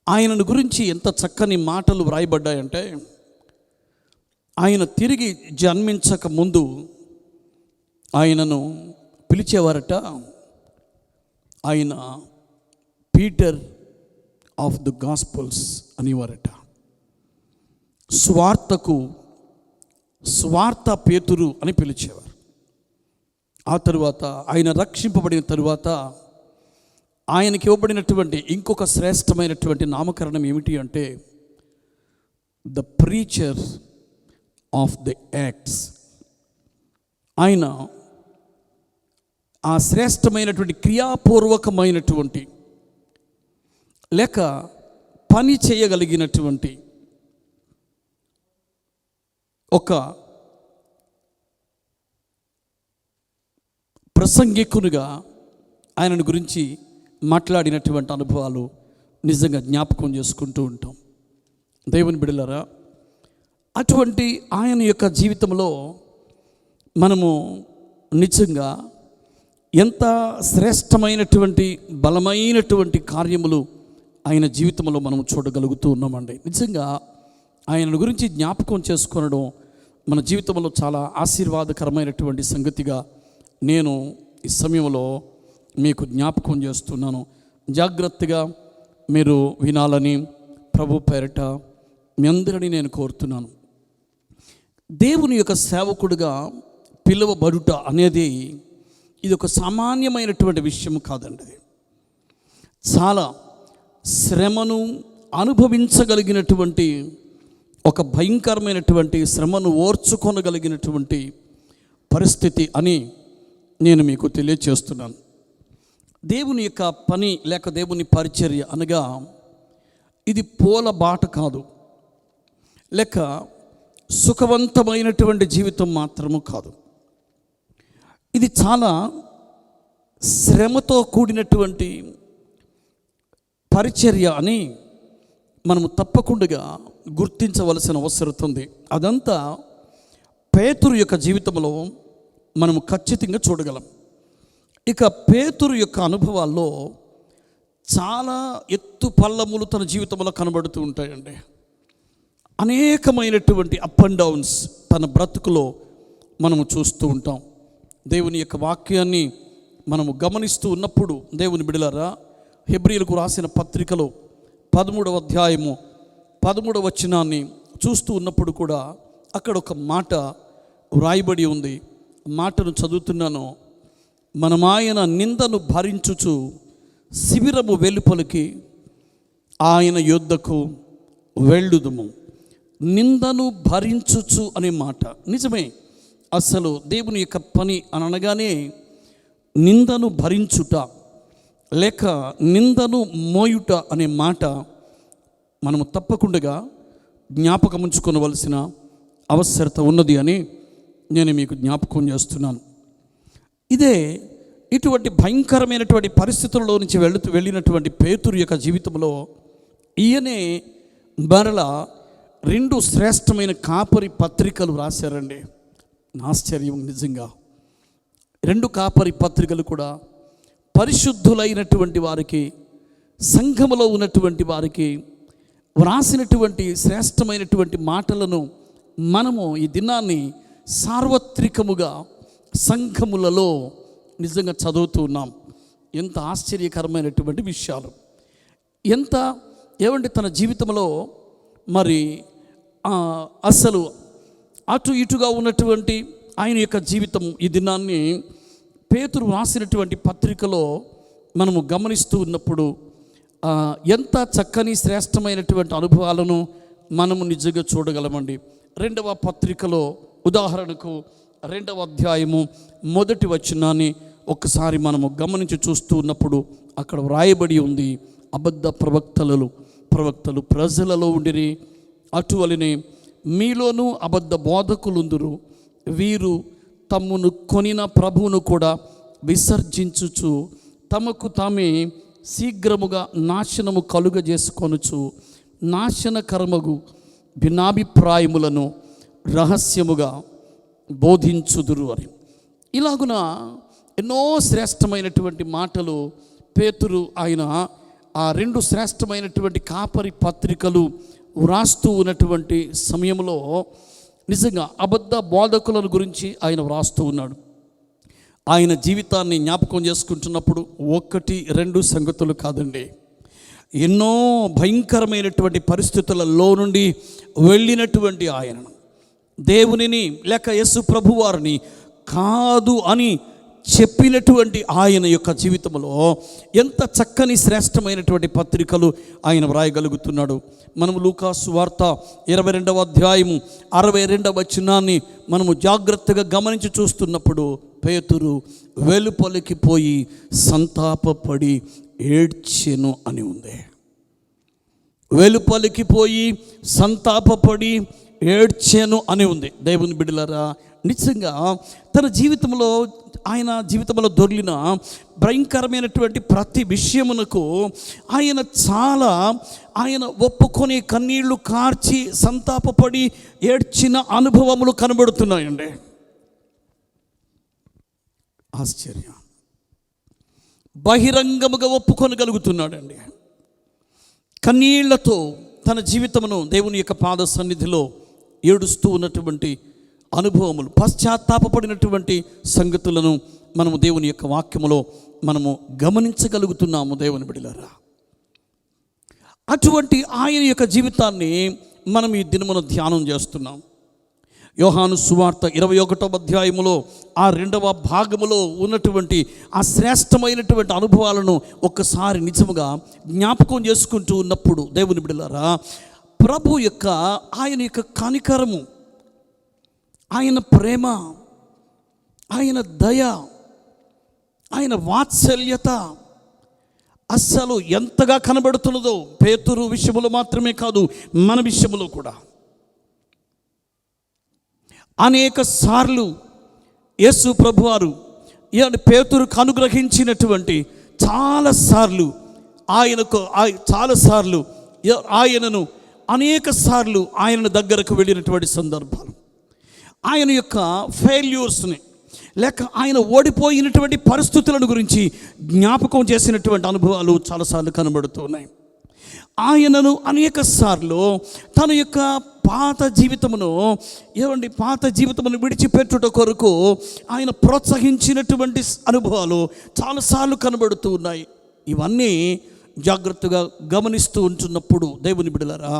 ఆయనను గురించి ఎంత చక్కని మాటలు వ్రాయబడ్డాయంటే, ఆయన తిరిగి జన్మించక ముందు ఆయనను పిలిచేవారట, ఆయన పీటర్ ఆఫ్ ది గాస్పల్స్ అనేవారట. స్వార్థ పేతురు అని పిలిచేవారు. ఆ తరువాత ఆయన రక్షింపబడిన తరువాత ఆయనకి ఇవ్వబడినటువంటి ఇంకొక శ్రేష్టమైనటువంటి నామకరణం ఏమిటి అంటే the preacher of the acts. ఆయన ఆ శ్రేష్టమైనటువంటి క్రియాపూర్వకమైనటువంటి లేక పని చేయగలిగినటువంటి ఒక ప్రసంగికునిగా ఆయనను గురించి మాట్లాడినటువంటి అనుభవాలు నిజంగా జ్ఞాపకం చేసుకుంటూ ఉంటాం. దేవుని బిడ్డలారా, అటువంటి ఆయన యొక్క జీవితంలో మనము నిజంగా ఎంత శ్రేష్టమైనటువంటి బలమైనటువంటి కార్యములు ఆయన జీవితంలో మనం చూడగలుగుతూ ఉన్నామండి. నిజంగా ఆయన గురించి జ్ఞాపకం చేసుకొనడం మన జీవితంలో చాలా ఆశీర్వాదకరమైనటువంటి సంగతిగా నేను ఈ సమయంలో మీకు జ్ఞాపకం చేస్తున్నాను. జాగ్రత్తగా మీరు వినాలని ప్రభు పేరట మీ అందరినీ నేను కోరుతున్నాను. దేవుని యొక్క సేవకుడిగా పిలువబడుట అనేది ఇది ఒక సామాన్యమైనటువంటి విషయం కాదండి. చాలా శ్రమను అనుభవించగలిగినటువంటి ఒక భయంకరమైనటువంటి శ్రమను ఓర్చుకొనగలిగినటువంటి పరిస్థితి అని నేను మీకు తెలియచేస్తున్నాను. దేవుని యొక్క పని లేక దేవుని పరిచర్య అనగా ఇది పూల బాట కాదు, లేక సుఖవంతమైనటువంటి జీవితం మాత్రము కాదు. ఇది చాలా శ్రమతో కూడినటువంటి పరిచర్య అని మనము తప్పకుండా గుర్తించవలసిన అవసరం ఉంది. అదంతా పేతురు యొక్క జీవితంలో మనము ఖచ్చితంగా చూడగలం. ఇక పేతురు యొక్క అనుభవాల్లో చాలా ఎత్తు పల్లములు తన జీవితంలో కనబడుతూ ఉంటాయండి. అనేకమైనటువంటి అప్ అండ్ డౌన్స్ తన బ్రతుకులో మనము చూస్తూ ఉంటాం. దేవుని యొక్క వాక్యాన్ని మనము గమనిస్తూ ఉన్నప్పుడు దేవుని బిడలారా, హెబ్రీయులకు రాసిన పత్రికలో 13వ అధ్యాయము 13వ వచనాన్ని చూస్తూ ఉన్నప్పుడు కూడా అక్కడ ఒక మాట వ్రాయబడి ఉంది. మాటను చదువుతున్నాను. మనమాయన నిందను భరించుచు శిబిరము వెలుపలికి ఆయన యొద్దకు వెళ్ళుదుము. నిందను భరించుచు అనే మాట నిజమే. అసలు దేవుని యొక్క పని అని అనగానే నిందను భరించుట లేక నిందను మోయుట అనే మాట మనము తప్పకుండా జ్ఞాపకం ఉంచుకోవలసిన అవసరత ఉన్నది అని నేను మీకు జ్ఞాపకం చేస్తున్నాను. ఇదే ఇటువంటి భయంకరమైనటువంటి పరిస్థితుల్లో నుంచి వెళ్ళినటువంటి పేతురు యొక్క జీవితంలో ఈయనే మరలా 2 శ్రేష్టమైన కాపరి పత్రికలు రాశారండి. ఆశ్చర్యం నిజంగా. 2 కాపరి పత్రికలు కూడా పరిశుద్ధులైనటువంటి వారికి, సంఘములో ఉన్నటువంటి వారికి వ్రాసినటువంటి శ్రేష్టమైనటువంటి మాటలను మనము ఈ దినాన్ని సార్వత్రికముగా సంఘములలో నిజంగా చదువుతూ ఉన్నాం. ఎంత ఆశ్చర్యకరమైనటువంటి విషయాలు! ఎంత ఏమంటే తన జీవితంలో మరి అసలు అటు ఇటుగా ఉన్నటువంటి ఆయన యొక్క జీవితం ఈ దినాన్ని పేతురు రాసినటువంటి పత్రికలో మనము గమనిస్తూ ఉన్నప్పుడు ఎంత చక్కని శ్రేష్టమైనటువంటి అనుభవాలను మనము నిజంగా చూడగలమండి. 2వ పత్రికలో ఉదాహరణకు 2వ అధ్యాయము 1వ వచనాన్ని ఒక్కసారి మనము గమనించి చూస్తూ ఉన్నప్పుడు అక్కడ వ్రాయబడి ఉంది, అబద్ధ ప్రవక్తలు ప్రజలలో ఉండిరి, అటువలనే మీలోనూ అబద్ధ బోధకులుందురు, వీరు తమ్మును కొనిన ప్రభువును కూడా విసర్జించుచు తమకు తామే శీఘ్రముగా నాశనము కలుగజేసుకొనుచు నాశనకర్మగు భిన్నాభిప్రాయములను రహస్యముగా బోధించుదురు అని. ఇలాగున ఎన్నో శ్రేష్టమైనటువంటి మాటలు పేతురు ఆయన ఆ 2 శ్రేష్టమైనటువంటి కాపరి పత్రికలు వ్రాస్తూ ఉన్నటువంటి సమయంలో నిజంగా అబద్ధ బోధకులను గురించి ఆయన వ్రాస్తూ ఉన్నాడు. ఆయన జీవితాన్ని జ్ఞాపకం చేసుకుంటున్నప్పుడు 1-2 సంగతులు కాదండి, ఎన్నో భయంకరమైనటువంటి పరిస్థితులలో నుండి వెళ్ళినటువంటి ఆయనను, దేవునిని లేక యేసు ప్రభువారిని కాదు అని చెప్పినటువంటి ఆయన యొక్క జీవితంలో ఎంత చక్కని శ్రేష్టమైనటువంటి పత్రికలు ఆయన వ్రాయగలుగుతున్నాడు. మనము లూకా సువార్త 22వ అధ్యాయము 62వ వచనాన్ని మనము జాగ్రత్తగా గమనించి చూస్తున్నప్పుడు పేతురు వెలుపలికి పోయి సంతాపపడి ఏడ్చెను అని ఉంది. వెలుపలికి పోయి సంతాపపడి ఏడ్చెను అని ఉంది. దేవుని బిడ్డలారా, నిజంగా తన జీవితంలో ఆయన జీవితంలో దొర్లిన భయంకరమైనటువంటి ప్రతి విషయమునకు ఆయన ఒప్పుకొని కన్నీళ్లు కార్చి సంతాపపడి ఏడ్చిన అనుభవములు కనబడుతున్నాయండి. ఆశ్చర్యం, బహిరంగముగా ఒప్పుకొనగలుగుతున్నాడండి. కన్నీళ్లతో తన జీవితమును దేవుని యొక్క పాద సన్నిధిలో ఏడుస్తూ ఉన్నటువంటి అనుభవములు, పశ్చాత్తాపపడినటువంటి సంగతులను మనము దేవుని యొక్క వాక్యములో మనము గమనించగలుగుతున్నాము. దేవుని బిడ్డలారా, అటువంటి ఆయన యొక్క జీవితాన్ని మనం ఈ దినమున ధ్యానం చేస్తున్నాం. యోహాను సువార్త 21వ అధ్యాయములో ఆ 2వ భాగములో ఉన్నటువంటి ఆ శ్రేష్టమైనటువంటి అనుభవాలను ఒక్కసారి నిజముగా జ్ఞాపకం చేసుకుంటూ ఉన్నప్పుడు దేవుని బిడ్డలారా, ప్రభు యొక్క ఆయన యొక్క కనికరము, ఆయన ప్రేమ, ఆయన దయ, ఆయన వాత్సల్యత అస్సలు ఎంతగా కనబడుతున్నదో పేతురు విషయంలో మాత్రమే కాదు, మన విషయంలో కూడా. అనేక సార్లు యేసు ప్రభువారు పేతురుకు అనుగ్రహించినటువంటి చాలాసార్లు ఆయనను అనేక సార్లు ఆయన దగ్గరకు వెళ్ళినటువంటి సందర్భాలు, ఆయన యొక్క ఫెయిల్యూర్స్ని లేక ఆయన ఓడిపోయినటువంటి పరిస్థితులను గురించి జ్ఞాపకం చేసినటువంటి అనుభవాలు చాలాసార్లు కనబడుతున్నాయి. ఆయనను అనేక సార్లు తన యొక్క పాత జీవితమును విడిచిపెట్టుట కొరకు ఆయన ప్రోత్సహించినటువంటి అనుభవాలు చాలాసార్లు కనబడుతూ ఉన్నాయి. ఇవన్నీ జాగ్రత్తగా గమనిస్తూ ఉంటున్నప్పుడు దేవుని బిడ్డలారా,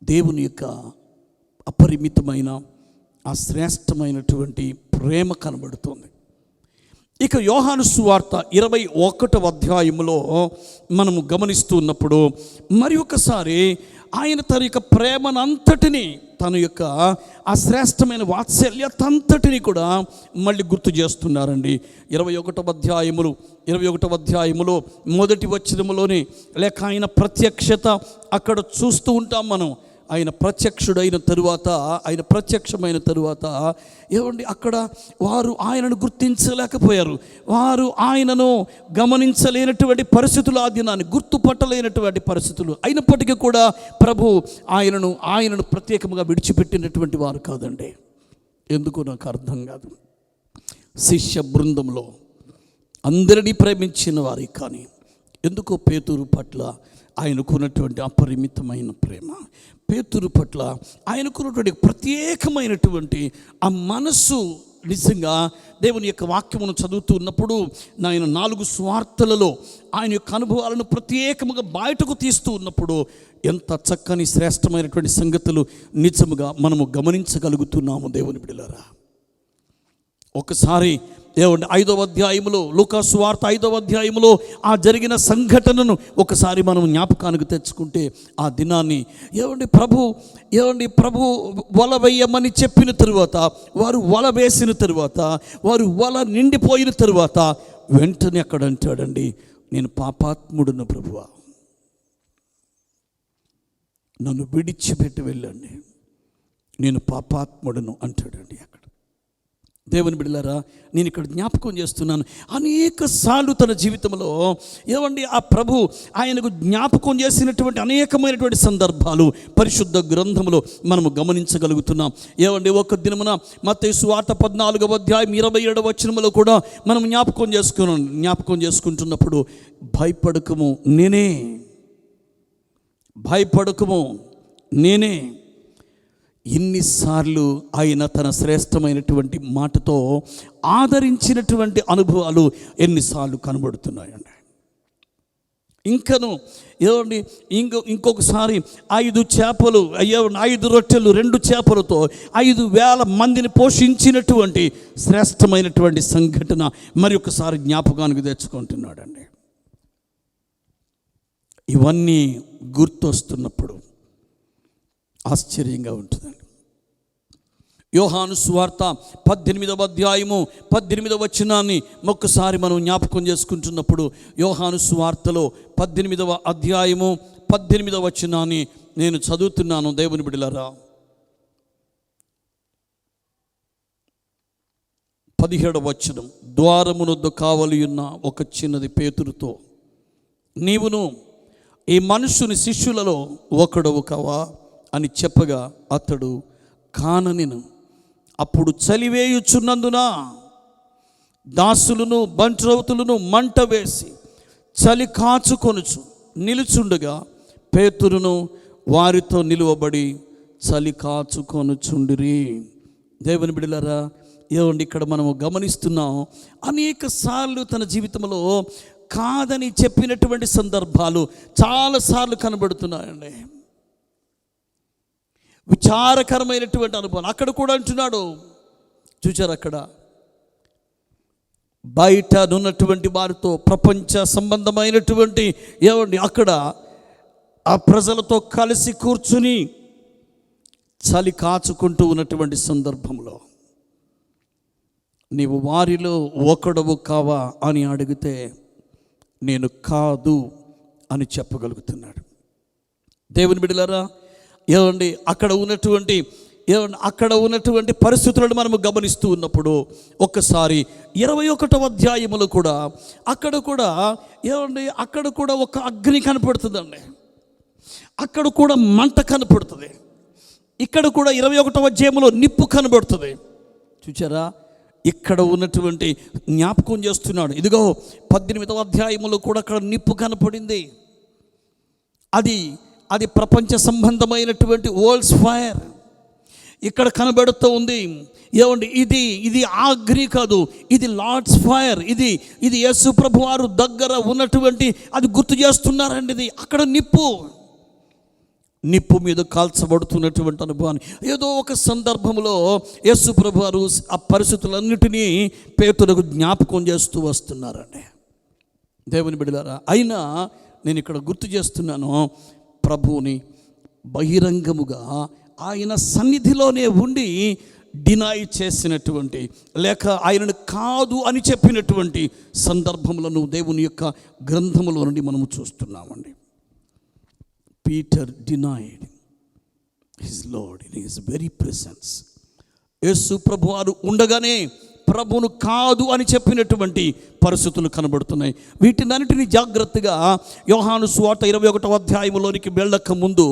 దేవుని యొక్క అపరిమితమైన ఆ శ్రేష్టమైనటువంటి ప్రేమ కనబడుతుంది. ఇక యోహాను సువార్త 21వ అధ్యాయంలో మనము గమనిస్తూ ఉన్నప్పుడు మరి ఒకసారి ఆయన తన యొక్క ప్రేమనంతటిని, తన యొక్క ఆ శ్రేష్టమైన వాత్సల్యతంతటిని కూడా మళ్ళీ గుర్తు చేస్తున్నారండి. 21వ అధ్యాయములో మొదటి వచనములోనే లేక ఆయన ప్రత్యక్షత అక్కడ చూస్తూ ఉంటాం మనం. ఆయన ప్రత్యక్షమైన తరువాత అక్కడ వారు ఆయనను గుర్తించలేకపోయారు. వారు ఆయనను గమనించలేనటువంటి పరిస్థితులు, ఆ దినాన్ని గుర్తుపట్టలేనటువంటి పరిస్థితులు అయినప్పటికీ కూడా ప్రభు ఆయనను ప్రత్యేకంగా విడిచిపెట్టినటువంటి వారు కాదండి. ఎందుకు నాకు అర్థం కాదు. శిష్య బృందంలో అందరినీ ప్రేమించిన వారి కానీ ఎందుకో పేతురు పట్ల ఆయనకున్నటువంటి అపరిమితమైన ప్రేమ, పేతురు పట్ల ఆయనకున్నటువంటి ప్రత్యేకమైనటువంటి ఆ మనస్సు, నిజంగా దేవుని యొక్క వాక్యమును చదువుతూ ఉన్నప్పుడు ఆయన 4 సువార్తలలో ఆయన యొక్క అనుభవాలను ప్రత్యేకముగా బయటకు తీస్తూ ఉన్నప్పుడు ఎంత చక్కని శ్రేష్టమైనటువంటి సంగతులు నిజముగా మనము గమనించగలుగుతున్నాము. దేవుని బిడ్డలారా, ఒకసారి ఏమండి 5వ అధ్యాయములో, లూకా సువార్త 5వ అధ్యాయములో ఆ జరిగిన సంఘటనను ఒకసారి మనం జ్ఞాపకానికి తెచ్చుకుంటే, ఆ దినాన్ని ప్రభు వల వేయమని చెప్పిన తరువాత, వారు వల వేసిన తరువాత, వారు వల నిండిపోయిన తరువాత వెంటనే అక్కడ అంటాడండి, నేను పాపాత్ముడును ప్రభువా, నన్ను విడిచిపెట్టి వెళ్ళండి, నేను పాపాత్ముడును అంటాడండి. అక్కడ దేవుని బిడ్డలారా, నేను ఇక్కడ జ్ఞాపకం చేస్తున్నాను, అనేక సార్లు తన జీవితంలో ఆ ప్రభు ఆయనకు జ్ఞాపకం చేసినటువంటి అనేకమైనటువంటి సందర్భాలు పరిశుద్ధ గ్రంథంలో మనము గమనించగలుగుతున్నాం. ఒక దినమున మత్తయి సువార్త 14వ అధ్యాయం 27వ వచనములో కూడా మనం జ్ఞాపకం చేసుకుంటున్నప్పుడు, భయపడకము నేనే ఇన్నిసార్లు ఆయన తన శ్రేష్టమైనటువంటి మాటతో ఆదరించినటువంటి అనుభవాలు ఎన్నిసార్లు కనబడుతున్నాయండి. ఇంకొకసారి 5 చేపలు 5 రొట్టెలు 2 చేపలతో 5,000 మందిని పోషించినటువంటి శ్రేష్టమైనటువంటి సంఘటన మరి ఒకసారి జ్ఞాపకానికి తెచ్చుకుంటున్నాడండి. ఇవన్నీ గుర్తొస్తున్నప్పుడు ఆశ్చర్యంగా ఉంటుందండి. యోహాను సువార్త 18వ అధ్యాయము 18వ వచనాన్ని ఒక్కసారి మనం జ్ఞాపకం చేసుకుంటున్నప్పుడు, యోహాను సువార్తలో 18వ అధ్యాయము 18వ వచనాన్ని నేను చదువుతున్నాను. దేవుని బిడ్డలారా, 17వ వచనం, ద్వారమునొద్ద కావలి ఉన్న ఒక చిన్నది పేతురుతో, నీవును ఈ మనుషుని శిష్యులలో ఒకడవు కావా అని చెప్పగా, అతడు కాననెను. అప్పుడు చలివేయుచున్నందున దాసులను బంట్రౌతులను మంట వేసి చలి కాచుకొనుచు నిలుచుండగా, పేతురును వారితో నిలువబడి చలి కాచుకొనుచుండిరి. దేవుని బిడ్డలారా, ఇక్కడ మనము గమనిస్తున్నాం, అనేక సార్లు తన జీవితంలో కాదని చెప్పినటువంటి సందర్భాలు చాలాసార్లు కనబడుతున్నాయండి. విచారకరమైనటువంటి అనుభవం. అక్కడ కూడా అంటున్నాడు, చూచారు, అక్కడ బయట ఉన్నటువంటి వారితో ప్రపంచ సంబంధమైనటువంటి అక్కడ ఆ ప్రజలతో కలిసి కూర్చుని చలి కాచుకుంటూ ఉన్నటువంటి సందర్భంలో, నీవు వారిలో ఒకడవు కావా అని అడిగితే, నేను కాదు అని చెప్పగలుగుతున్నాడు. దేవుని బిడ్డలారా, అక్కడ ఉన్నటువంటి పరిస్థితులను మనము గమనిస్తూ ఉన్నప్పుడు, ఒక్కసారి 21వ అధ్యాయములో కూడా అక్కడ కూడా ఒక అగ్ని కనపడుతుందండి. అక్కడ కూడా మంట కనపడుతుంది. ఇక్కడ కూడా 21వ అధ్యాయములో నిప్పు కనబడుతుంది. చూచారా, ఇక్కడ ఉన్నటువంటి జ్ఞాపకం చేస్తున్నాడు. ఇదిగో 18వ అధ్యాయములో కూడా అక్కడ నిప్పు కనపడింది. అది ప్రపంచ సంబంధమైనటువంటి వరల్డ్స్ ఫైర్ ఇక్కడ కనబడుతూ ఉంది. ఇది అగ్ని కాదు, ఇది లార్డ్స్ ఫైర్. ఇది యేసు ప్రభు వారు దగ్గర ఉన్నటువంటి అది గుర్తు చేస్తున్నారండి. ఇది అక్కడ నిప్పు మీద కాల్చబడుతున్నటువంటి అనుభవాన్ని ఏదో ఒక సందర్భంలో యేసు ప్రభు వారు ఆ పరిస్థితులన్నిటినీ పేతురుకు జ్ఞాపకం చేస్తూ వస్తున్నారండి. దేవుని బిడ్డలారా, అయినా నేను ఇక్కడ గుర్తు చేస్తున్నాను, ప్రభువుని బహిరంగముగా ఆయన సన్నిధిలోనే ఉండి డినై చేసినటువంటి, లేక ఆయనను కాదు అని చెప్పినటువంటి సందర్భములను దేవుని యొక్క గ్రంథములో నుండి మనము చూస్తున్నామండి. Peter denied his Lord in his very presence. యేసు ప్రభువారు ఉండగానే ప్రభువును కాదు అని చెప్పినటువంటి పరిస్థితులు కనబడుతున్నాయి. వీటినన్నిటిని జాగ్రత్తగా యోహాను సువార్త 21వ అధ్యాయంలోనికి వెళ్ళక ముందు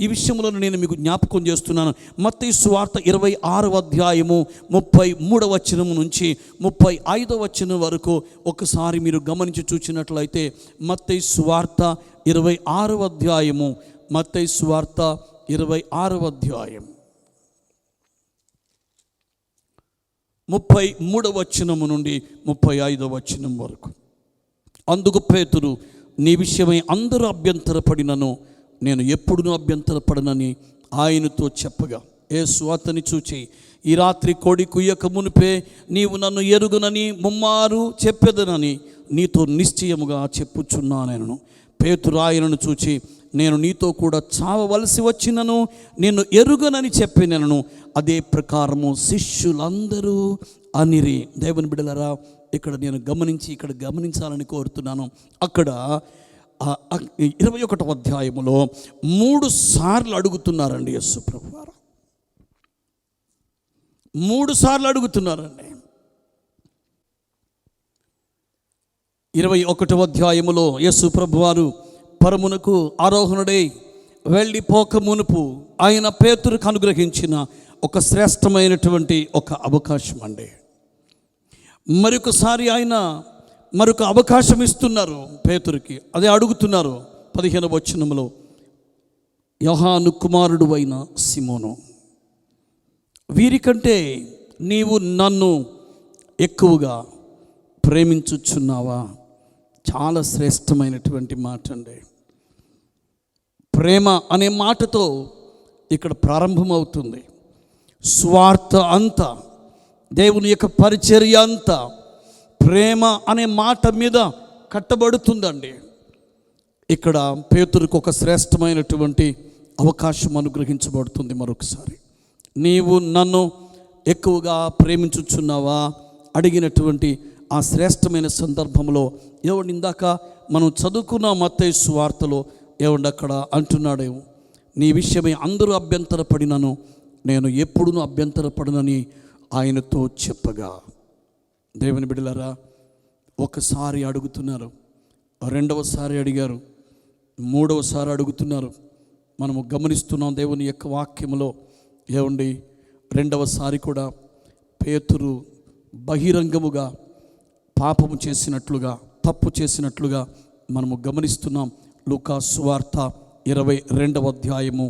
ఈ విషయంలో నేను మీకు జ్ఞాపకం చేస్తున్నాను. మత్తయి సువార్త 26వ అధ్యాయము 33వ వచనం నుంచి 35వ వచనం వరకు ఒకసారి మీరు గమనించి చూసినట్లయితే, మత్తయి సువార్త 26వ అధ్యాయము, మత్తయి సువార్త 26వ అధ్యాయం 33వ వచనము నుండి 35వ వచనం వరకు. అందుకు పేతురు, నీ విషయమై అందరూ అభ్యంతరపడినను నేను ఎప్పుడునూ అభ్యంతరపడనని ఆయనతో చెప్పగా, యేసు అతని చూచి, ఈ రాత్రి కోడి కుయ్యక మునిపే నీవు నన్ను ఎరుగునని ముమ్మారు చెప్పెదనని నీతో నిశ్చయముగా చెప్పుచున్నానెను. పేతురు ఆయనను చూచి, నేను నీతో కూడా చావవలసి వచ్చినను నిన్ను ఎరుగనని చెప్పినను. అదే ప్రకారము శిష్యులందరూ అనిరి. దేవుని బిడ్డలారా, ఇక్కడ నేను గమనించాలని కోరుతున్నాను. అక్కడ 21వ అధ్యాయములో 3 సార్లు అడుగుతున్నారండి యేసు ప్రభువారు. 3 సార్లు అడుగుతున్నారండి. 21వ అధ్యాయములో యేసు ప్రభువారు పరమునకు ఆరోహణుడై వెళ్ళిపోక మునుపు ఆయన పేతురుకు అనుగ్రహించిన ఒక శ్రేష్టమైనటువంటి ఒక అవకాశం అండి. మరొకసారి ఆయన మరొక అవకాశం ఇస్తున్నారు పేతురుకి. అదే అడుగుతున్నారు 15వ వచనములో, యోహాను కుమారుడు అయిన సిమోను, వీరికంటే నీవు నన్ను ఎక్కువగా ప్రేమించుచున్నావా? చాలా శ్రేష్టమైనటువంటి మాట అండి. ప్రేమ అనే మాటతో ఇక్కడ ప్రారంభమవుతుంది. స్వార్థ అంతా, దేవుని యొక్క పరిచర్య అంతా ప్రేమ అనే మాట మీద కట్టబడుతుందండి. ఇక్కడ పేతురుకు ఒక శ్రేష్టమైనటువంటి అవకాశం అనుగ్రహించబడుతుంది. మరొకసారి, నీవు నన్ను ఎక్కువగా ప్రేమించుచున్నావా అడిగినటువంటి ఆ శ్రేష్టమైన సందర్భంలో ఏమండి, ఇందాక మనం చదువుకున్న మత్తయి సువార్తలో ఏమండి అక్కడ అంటున్నాడేమో, నీ విషయమై అందరూ అభ్యంతరపడినను నేను ఎప్పుడునూ అభ్యంతరపడనని ఆయనతో చెప్పగా. దేవుని బిడ్డలారా, ఒకసారి అడుగుతున్నారు, రెండవసారి అడిగారు, మూడవసారి అడుగుతున్నారు. మనము గమనిస్తున్నాం దేవుని యొక్క వాక్యములో ఏమండి, రెండవసారి కూడా పేతురు బహిరంగముగా పాపము చేసినట్లుగా, తప్పు చేసినట్లుగా మనము గమనిస్తున్నాం. లూకా సువార్త 22వ అధ్యాయము,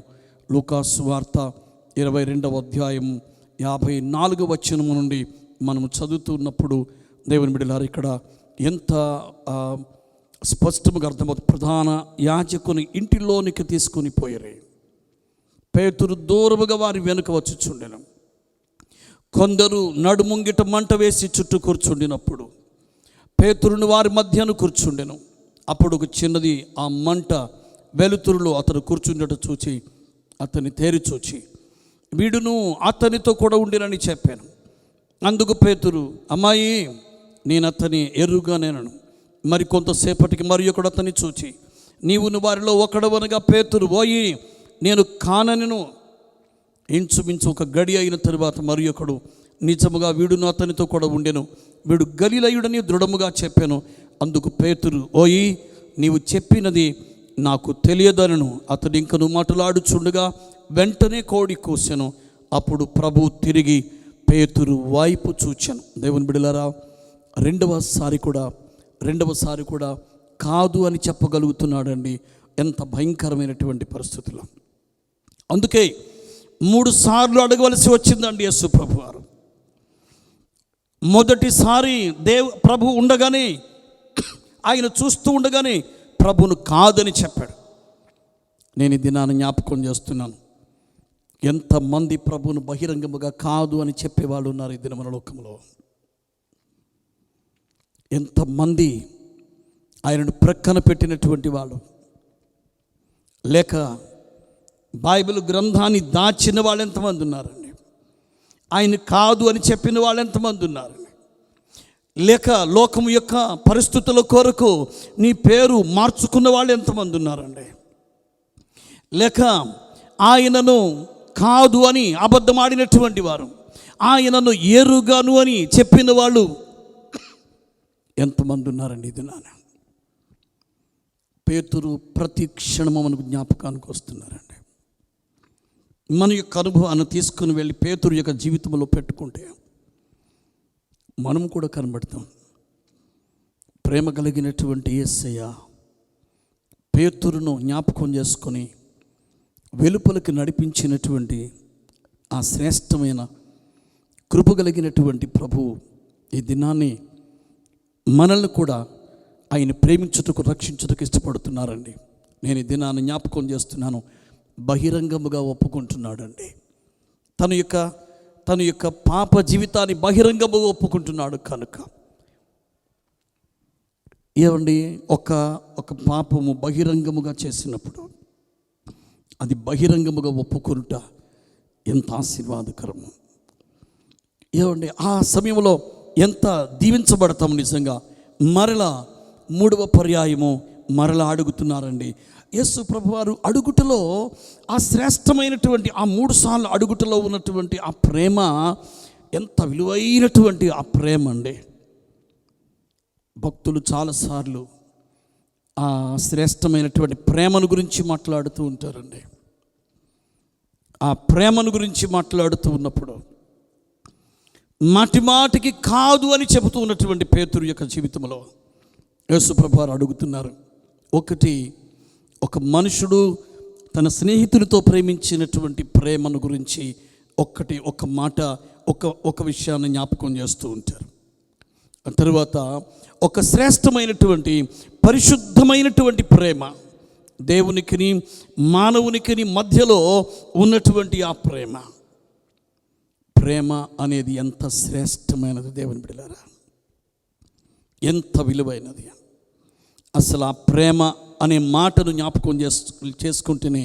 లూకా సువార్త 22వ అధ్యాయము 54వ వచనము నుండి మనము చదువుతున్నప్పుడు దేవుని బిడ్డలారా, ఇక్కడ ఎంత స్పష్టంగా అర్థమవుతుంది. ప్రధాన యాజకుని ఇంటిలోనికి తీసుకొని పోయారు. పేతురు దూరముగా వారి వెనుక వచ్చుచుండెను. కొందరు నడుముంగిట మంట వేసి చుట్టూ కూర్చుండినప్పుడు పేతురుని వారి మధ్యను కూర్చుండెను. అప్పుడు ఒక చిన్నది ఆ మంట వెలుతురులో అతను కూర్చుండట చూచి అతన్ని తేరి చూచి, వీడును అతనితో కూడా ఉండినని చెప్పాను. అందుకు పేతురు, అమ్మాయి, నేను అతని ఎరుగానేనను. మరి కొంతసేపటికి మరి ఒకడు అతన్ని చూచి, నీవు వారిలో ఒకడవనగా పేతురు, పోయి నేను కానను. ఇంచుమించు ఒక గడి అయిన తరువాత మరి ఒకడు, నిజముగా వీడును అతనితో కూడా ఉండెను, వీడు గలిలయుడని దృఢముగా చెప్పాను. అందుకు పేతురు, ఓయి, నీవు చెప్పినది నాకు తెలియదనను. అతడు ఇంకను మాట్లాడుచుండగా వెంటనే కోడి కూసెను. అప్పుడు ప్రభు తిరిగి పేతురు వైపు చూచాను. దేవుని బిడ్డలారా, రెండవసారి కూడా కాదు అని చెప్పగలుగుతున్నాడండి. ఎంత భయంకరమైనటువంటి పరిస్థితుల్లో. అందుకే 3 సార్లు అడగవలసి వచ్చిందండి యేసు ప్రభు వారు. మొదటిసారి ప్రభు ఉండగానే, ఆయన చూస్తూ ఉండగానే ప్రభును కాదని చెప్పాడు. నేను ఈ దినాన్ని జ్ఞాపకం చేస్తున్నాను. ఎంతమంది ప్రభువును బహిరంగముగా కాదు అని చెప్పేవాళ్ళు ఉన్నారు ఈ దిన మన లోకంలో. ఎంతమంది ఆయనను ప్రక్కన పెట్టినటువంటి వాళ్ళు, లేక బైబిల్ గ్రంథాన్ని దాచిన వాళ్ళు ఎంతమంది ఉన్నారండి? ఆయన కాదు అని చెప్పిన వాళ్ళు ఎంతమంది ఉన్నారండి? లేక లోకం యొక్క పరిస్థితుల కొరకు నీ పేరు మార్చుకున్న వాళ్ళు ఎంతమంది ఉన్నారండి? లేక ఆయనను కాదు అని అబద్ధమాడినటువంటి వారు, ఆయనను ఎరుగాను అని చెప్పిన వాళ్ళు ఎంతమంది ఉన్నారండి? ఇది నాన్న పేతురు ప్రతి క్షణము మనకు జ్ఞాపకానికి వస్తున్నారండి. మన యొక్క అనుభవాన్ని తీసుకుని వెళ్ళి పేతురు యొక్క జీవితంలో పెట్టుకుంటే మనం కూడా కనబడతాం. ప్రేమ కలిగినటువంటి యేసయ్య పేతురును జ్ఞాపకం చేసుకొని వెలుపలికి నడిపించినటువంటి ఆ శ్రేష్టమైన కృప కలిగినటువంటి ప్రభువు ఈ దినాన్ని మనల్ని కూడా ఆయన ప్రేమించుటకు, రక్షించుటకు ఇష్టపడుతున్నారండి. నేను ఈ దినాన్ని జ్ఞాపకం చేస్తున్నాను. బహిరంగముగా ఒప్పుకుంటున్నాడండి. తన యొక్క పాప జీవితాన్ని బహిరంగముగా ఒప్పుకుంటున్నాడు కనుక. ఏమండి, ఒక పాపము బహిరంగముగా చేసినప్పుడు అది బహిరంగముగా ఒప్పుకొనుట ఎంత ఆశీర్వాదకరము. ఏమండి, ఆ సమయంలో ఎంత దీవించబడతాం నిజంగా. మరలా 3వ పర్యాయము మరలా అడుగుతున్నారండి. యేసు ప్రభువారు అడుగుటలో ఆ శ్రేష్టమైనటువంటి ఆ 3 సార్లు అడుగుటలో ఉన్నటువంటి ఆ ప్రేమ ఎంత విలువైనటువంటి ఆ ప్రేమ అండి. భక్తులు చాలాసార్లు ఆ శ్రేష్టమైనటువంటి ప్రేమను గురించి మాట్లాడుతూ ఉంటారండి. ఆ ప్రేమను గురించి మాట్లాడుతూ ఉన్నప్పుడు మాటిమాటికి కాదు అని చెబుతూ ఉన్నటువంటి పేతురు యొక్క జీవితంలో యేసు ప్రభువారు అడుగుతున్నారు. ఒక మనుషుడు తన స్నేహితునితో ప్రేమించినటువంటి ప్రేమను గురించి ఒక మాట ఒక విషయాన్ని జ్ఞాపకం చేస్తూ ఉంటారు. తరువాత ఒక శ్రేష్టమైనటువంటి పరిశుద్ధమైనటువంటి ప్రేమ, దేవునికిని మానవునికిని మధ్యలో ఉన్నటువంటి ఆ ప్రేమ అనేది ఎంత శ్రేష్టమైనది దేవుని బిడ్డలారా, ఎంత విలువైనది. అసలు ఆ ప్రేమ అనే మాటను జ్ఞాపకం చేసుకుంటేనే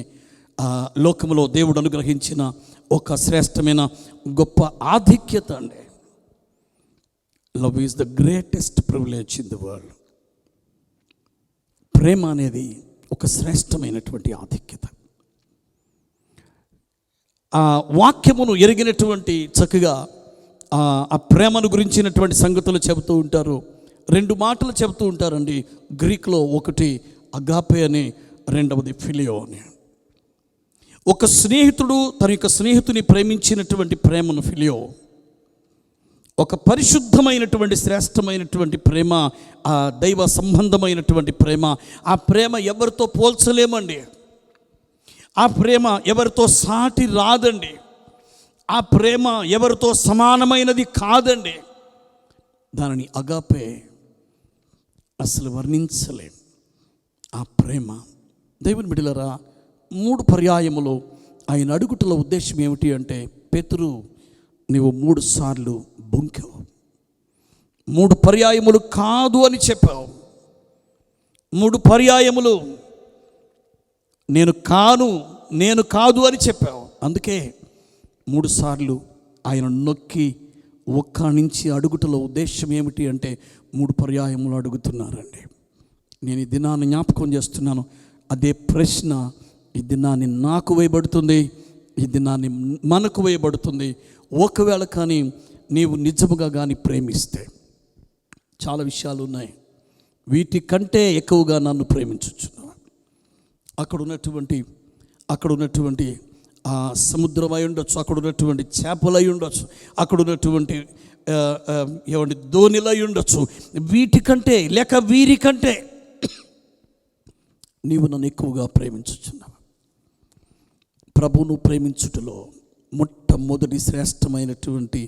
లోకంలో దేవుడు అనుగ్రహించిన ఒక శ్రేష్టమైన గొప్ప ఆధిక్యత అండి. Love is the greatest privilege in the world. ప్రేమ అనేది ఒక శ్రేష్టమైనటువంటి ఆధిక్యత. ఆ వాక్యమును ఎరిగినటువంటి చక్కగా ఆ ప్రేమను గురించినటువంటి సంగతులు చెబుతూ ఉంటారు. 2 మాటలు చెబుతూ ఉంటారండి. గ్రీక్లో ఒకటి అగాపే అని, రెండవది ఫిలియో అని. ఒక స్నేహితుడు తన యొక్క స్నేహితుని ప్రేమించినటువంటి ప్రేమను ఫిలియో, ఒక పరిశుద్ధమైనటువంటి శ్రేష్టమైనటువంటి ప్రేమ, ఆ దైవ సంబంధమైనటువంటి ప్రేమ. ఆ ప్రేమ ఎవరితో పోల్చలేమండి. ఆ ప్రేమ ఎవరితో సాటి రాదండి. ఆ ప్రేమ ఎవరితో సమానమైనది కాదండి. దానిని అగాపే అసలు వర్ణించలేం. ఆ ప్రేమ దేవుని బిడ్డలారా, 3 పర్యాయములు ఆయన అడుగుటలో ఉద్దేశం ఏమిటి అంటే, పేతురు నీవు 3 సార్లు బొంకావు, 3 పర్యాయములు కాదు అని చెప్పావు, 3 పర్యాయములు నేను కాదు అని చెప్పావు. అందుకే 3 సార్లు ఆయన నొక్కి నుంచి అడుగుటలో ఉద్దేశం ఏమిటి అంటే 3 పర్యాయములు అడుగుతున్నారండి. నేను ఈ దినాన్ని జ్ఞాపకం చేస్తున్నాను. అదే ప్రశ్న ఈ దినాన్ని నాకు వేయబడుతుంది, ఈ దినాన్ని మనకు వేయబడుతుంది. ఒకవేళ కానీ నీవు నిజముగా కానీ ప్రేమిస్తే, చాలా విషయాలు ఉన్నాయి, వీటికంటే ఎక్కువగా నన్ను ప్రేమించుచున్నావు. అక్కడ ఉన్నటువంటి ఆ సముద్రం అయి ఉండొచ్చు, అక్కడ ఉన్నటువంటి చేపలు అయి ఉండొచ్చు, అక్కడ ఉన్నటువంటి దోణిలు అయి ఉండొచ్చు, వీటికంటే లేక వీరికంటే నీవు నన్ను ఎక్కువగా ప్రేమించుచున్నావు. ప్రభువును ప్రేమించుటలో మొట్టమొదటి శ్రేష్టమైనటువంటి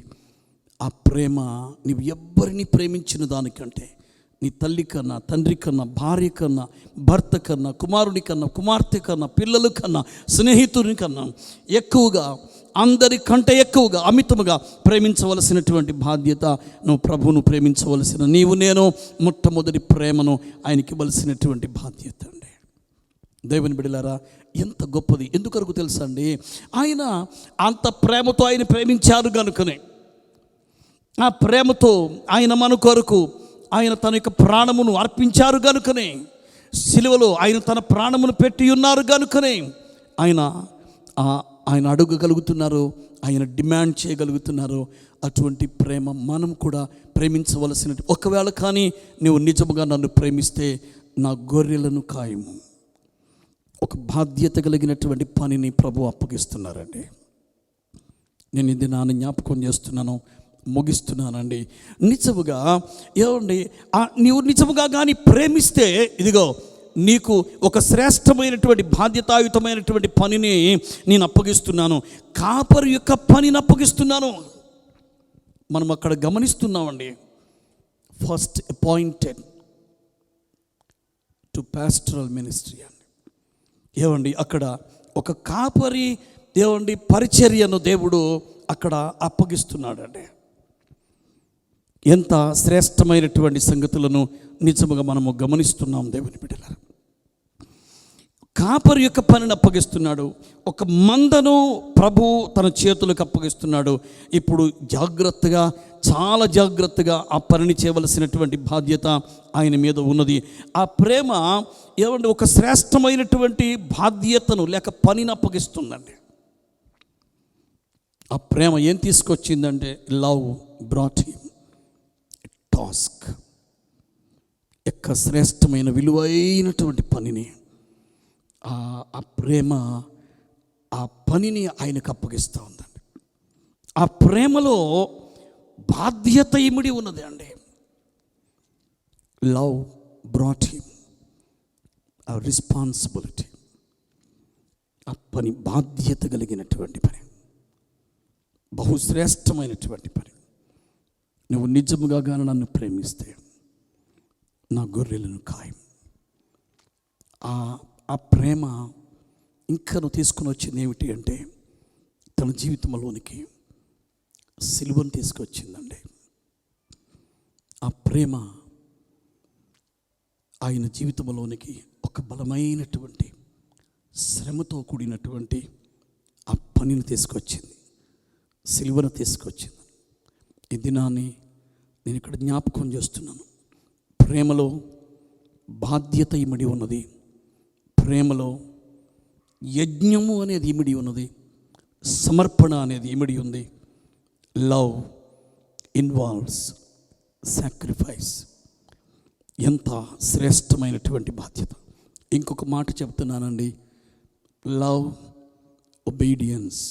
ఆ ప్రేమ, నీవు ఎవ్వరిని ప్రేమించిన దానికంటే, నీ తల్లి కన్నా, తండ్రి కన్నా, భార్య కన్నా, భర్త కన్నా, కుమారుని కన్నా, కుమార్తె కన్నా, పిల్లల కన్నా, స్నేహితుని కన్నా ఎక్కువగా, అందరికంటే ఎక్కువగా అమితముగా ప్రేమించవలసినటువంటి బాధ్యత, నువ్వు ప్రభువును ప్రేమించవలసిన నేను మొట్టమొదటి ప్రేమను ఆయనకి ఇవ్వవలసినటువంటి బాధ్యత అండి. దేవుని బిడ్డలారా, ఎంత గొప్పది! ఎందుకొరకు తెలుసా అండి? ఆయన అంత ప్రేమతో ఆయన ప్రేమించారు కనుకనే, ఆ ప్రేమతో ఆయన మన కొరకు ఆయన తన యొక్క ప్రాణమును అర్పించారు కనుకనే, సిలువలో ఆయన తన ప్రాణమును పెట్టి ఉన్నారు కనుకనే ఆయన అడగగలుగుతున్నారు, ఆయన డిమాండ్ చేయగలుగుతున్నారు. అటువంటి ప్రేమ మనం కూడా ప్రేమించవలసిన. ఒకవేళ కానీ నువ్వు నిజముగా నన్ను ప్రేమిస్తే నా గొర్రెలను కాయము. ఒక బాధ్యత కలిగినటువంటి పనిని ప్రభు అప్పగిస్తున్నారండి. నేను ఇది నాన్న జ్ఞాపకం చేస్తున్నాను, ముగిస్తున్నానండి. నిజముగా ఏమండి, నీవు నిజముగా కానీ ప్రేమిస్తే, ఇదిగో నీకు ఒక శ్రేష్టమైనటువంటి బాధ్యతాయుతమైనటువంటి పనిని నేను అప్పగిస్తున్నాను. కాపరి యొక్క పనిని అప్పగిస్తున్నాను. మనం అక్కడ గమనిస్తున్నామండి, first appointed to pastoral ministry అండి. ఏమండి, అక్కడ ఒక కాపరి దేవుడి పరిచర్యను దేవుడు అక్కడ అప్పగిస్తున్నాడండి. ఎంత శ్రేష్టమైనటువంటి సంగతులను నిజముగా మనము గమనిస్తున్నాం దేవుని బిడ్డలారా. కాపరి యొక్క పనిని అప్పగిస్తున్నాడు. ఒక మందను ప్రభు తన చేతులకు అప్పగిస్తున్నాడు. ఇప్పుడు జాగ్రత్తగా, చాలా జాగ్రత్తగా ఆ పనిని చేయవలసినటువంటి బాధ్యత ఆయన మీద ఉన్నది. ఆ ప్రేమ ఏమంటే ఒక శ్రేష్టమైనటువంటి బాధ్యతను లేక పనిని అప్పగిస్తుందండి. ఆ ప్రేమ ఏం తీసుకొచ్చిందంటే లవ్ బ్రాట్ హిమ్ టాస్క్. యొక్క శ్రేష్టమైన విలువైనటువంటి పనిని, ఆ ప్రేమ ఆ పనిని ఆయనకు అప్పగిస్తూ ఉందండి. ఆ ప్రేమలో బాధ్యత ఇమిడి ఉన్నది అండి. లవ్ బ్రాట్ హిమ్ ఆ రెస్పాన్సిబిలిటీ. ఆ పని బాధ్యత కలిగినటువంటి పని, బహుశ్రేష్టమైనటువంటి పని. నువ్వు నిజముగా కానీ నన్ను ప్రేమిస్తే నా గొర్రెలను ఖాయం. ఆ ప్రేమ ఇంకా నువ్వు తీసుకుని వచ్చింది ఏమిటి అంటే తన జీవితంలోనికి సిలువను తీసుకొచ్చిందండి. ఆ ప్రేమ ఆయన జీవితంలోనికి ఒక బలమైనటువంటి శ్రమతో కూడినటువంటి ఆ పనిని తీసుకొచ్చింది, సిలువను తీసుకొచ్చింది. ఈ దినాన్ని నేను ఇక్కడ జ్ఞాపకం చేస్తున్నాను. ప్రేమలో బాధ్యత ఇమిడి ఉన్నది, ప్రేమలో యజ్ఞము అనేది ఇమిడి ఉన్నది, సమర్పణ అనేది ఇమిడి ఉంది. Love involves sacrifice. ఎంత శ్రేష్టమైనటువంటి బాధ్యత. ఇంకొక మాట చెప్తున్నానండి, లవ్ ఒబీడియన్స్.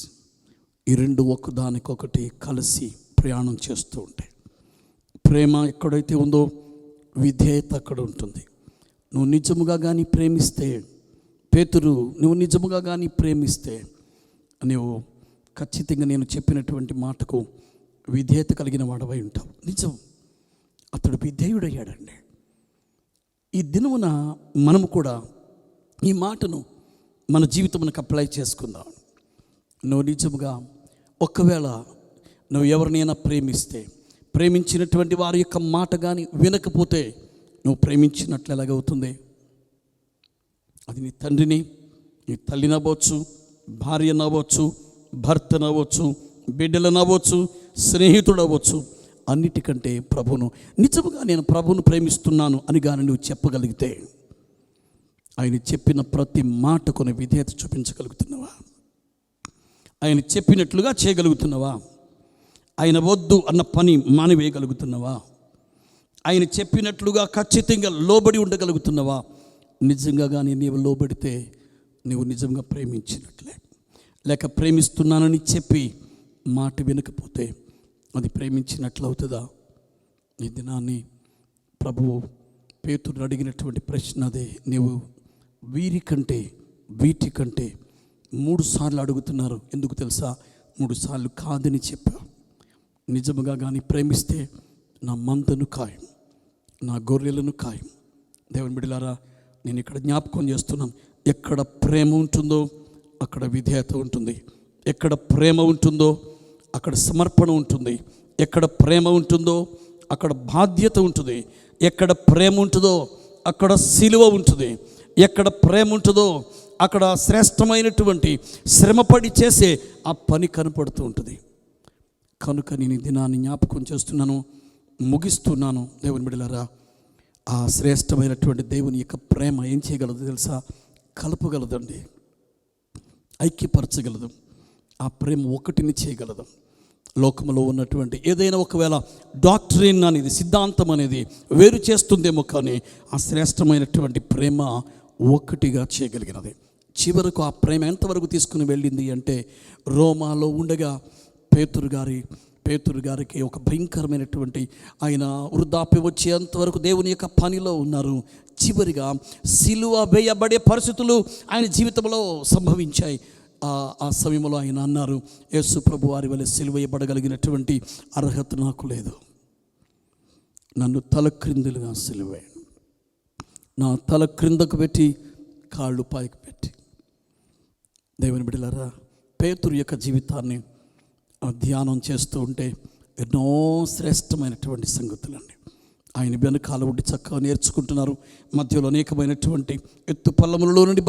ఈ రెండు ఒకదానికొకటి కలిసి ప్రయాణం చేస్తూ ఉంటాయి. ప్రేమ ఎక్కడైతే ఉందో విధేయత అక్కడ ఉంటుంది. నువ్వు నిజముగా కానీ ప్రేమిస్తే, పేతురు నువ్వు నిజముగా కానీ ప్రేమిస్తే నువ్వు ఖచ్చితంగా నేను చెప్పినటువంటి మాటకు విధేయత కలిగిన వాడవై ఉంటావు. నిజం, అతడు విధేయుడయ్యాడండి. ఈ దినమున మనము కూడా ఈ మాటను మన జీవితమునకు అప్లై చేసుకుందాం. నువ్వు నిజముగా ఒకవేళ నువ్వు ఎవరినైనా ప్రేమిస్తే, ప్రేమించినటువంటి వారి యొక్క మాట కానీ వినకపోతే నువ్వు ప్రేమించినట్లు ఎలాగవుతుంది? అది నీ తండ్రిని, నీ తల్లిని అవ్వచ్చు, భార్యను అవ్వచ్చు, భర్తను అవ్వచ్చు, బిడ్డలను అవ్వచ్చు, స్నేహితుడు అవ్వచ్చు. అన్నిటికంటే ప్రభును, నిజముగా నేను ప్రభును ప్రేమిస్తున్నాను అని కానీ నువ్వు చెప్పగలిగితే ఆయన చెప్పిన ప్రతి మాటకు విధేయత చూపించగలుగుతున్నావా? ఆయన చెప్పినట్లుగా చేయగలుగుతున్నావా? ఆయన వద్దు అన్న పని మానివేయగలుగుతున్నావా? ఆయన చెప్పినట్లుగా ఖచ్చితంగా లోబడి ఉండగలుగుతున్నావా? నిజంగా కానీ నీవు లోబడితే నీవు నిజంగా ప్రేమించినట్లే. లేక ప్రేమిస్తున్నానని చెప్పి మాట వినకపోతే అది ప్రేమించినట్లు అవుతుందా? ఈ దినాన్ని ప్రభువు పేతురుని అడిగినటువంటి ప్రశ్న అదే. నీవు వీటికంటే 3 సార్లు అడుగుతున్నారు. ఎందుకు తెలుసా? 3 సార్లు కాదని చెప్పావు. నిజముగా కానీ ప్రేమిస్తే నా మందను ఖాయం, నా గొర్రెలను ఖాయం. దేవుని బిడ్డలారా, నేను ఇక్కడ జ్ఞాపకం చేస్తున్నాను, ఎక్కడ ప్రేమ ఉంటుందో అక్కడ విధేయత ఉంటుంది, ఎక్కడ ప్రేమ ఉంటుందో అక్కడ సమర్పణ ఉంటుంది, ఎక్కడ ప్రేమ ఉంటుందో అక్కడ బాధ్యత ఉంటుంది, ఎక్కడ ప్రేమ ఉంటుందో అక్కడ సిలువ ఉంటుంది, ఎక్కడ ప్రేమ ఉంటుందో అక్కడ శ్రేష్టమైనటువంటి శ్రమపడి చేసే ఆ పని కనపడుతూ ఉంటుంది. కనుక నేను ఈ దినాన్ని జ్ఞాపకం చేస్తున్నాను, ముగిస్తున్నాను. దేవుని బిడ్డలారా, ఆ శ్రేష్టమైనటువంటి దేవుని యొక్క ప్రేమ ఏం చేయగలదు తెలుసా? కలపగలదండి, ఐక్యపరచగలదు. ఆ ప్రేమ ఒకటిని చేయగలదు. లోకంలో ఉన్నటువంటి ఏదైనా ఒకవేళ డాక్ట్రిన్ అనేది, సిద్ధాంతం అనేది వేరు చేస్తుందేమో, కానీ ఆ శ్రేష్టమైనటువంటి ప్రేమ ఒకటిగా చేయగలిగినది. చివరకు ఆ ప్రేమ ఎంతవరకు తీసుకుని వెళ్ళింది అంటే, రోమాలో ఉండగా పేతురు గారికి ఒక భయంకరమైనటువంటి, ఆయన వృద్ధాప్యం వచ్చేంతవరకు దేవుని యొక్క పనిలో ఉన్నారు. చివరిగా సిలువ వేయబడే పరిస్థితులు ఆయన జీవితంలో సంభవించాయి. ఆ సమయంలో ఆయన అన్నారు, యేసు ప్రభు వారి వలె సిలువ వేయబడగలిగినటువంటి అర్హత నాకు లేదు. నన్ను తల క్రిందులుగా సిలువే, నా తల క్రిందకు పెట్టి కాళ్ళు పైకి పెట్టి. దేవుని బిడ్డలారా, పేతురు యొక్క జీవితాన్ని ధ్యానం చేస్తూ ఉంటే ఎన్నో శ్రేష్టమైనటువంటి సంగతులండి. ఆయన వెనకాల ఉండి చక్కగా నేర్చుకుంటున్నారు. మధ్యలో అనేకమైనటువంటి ఎత్తు పల్లములలో నుండి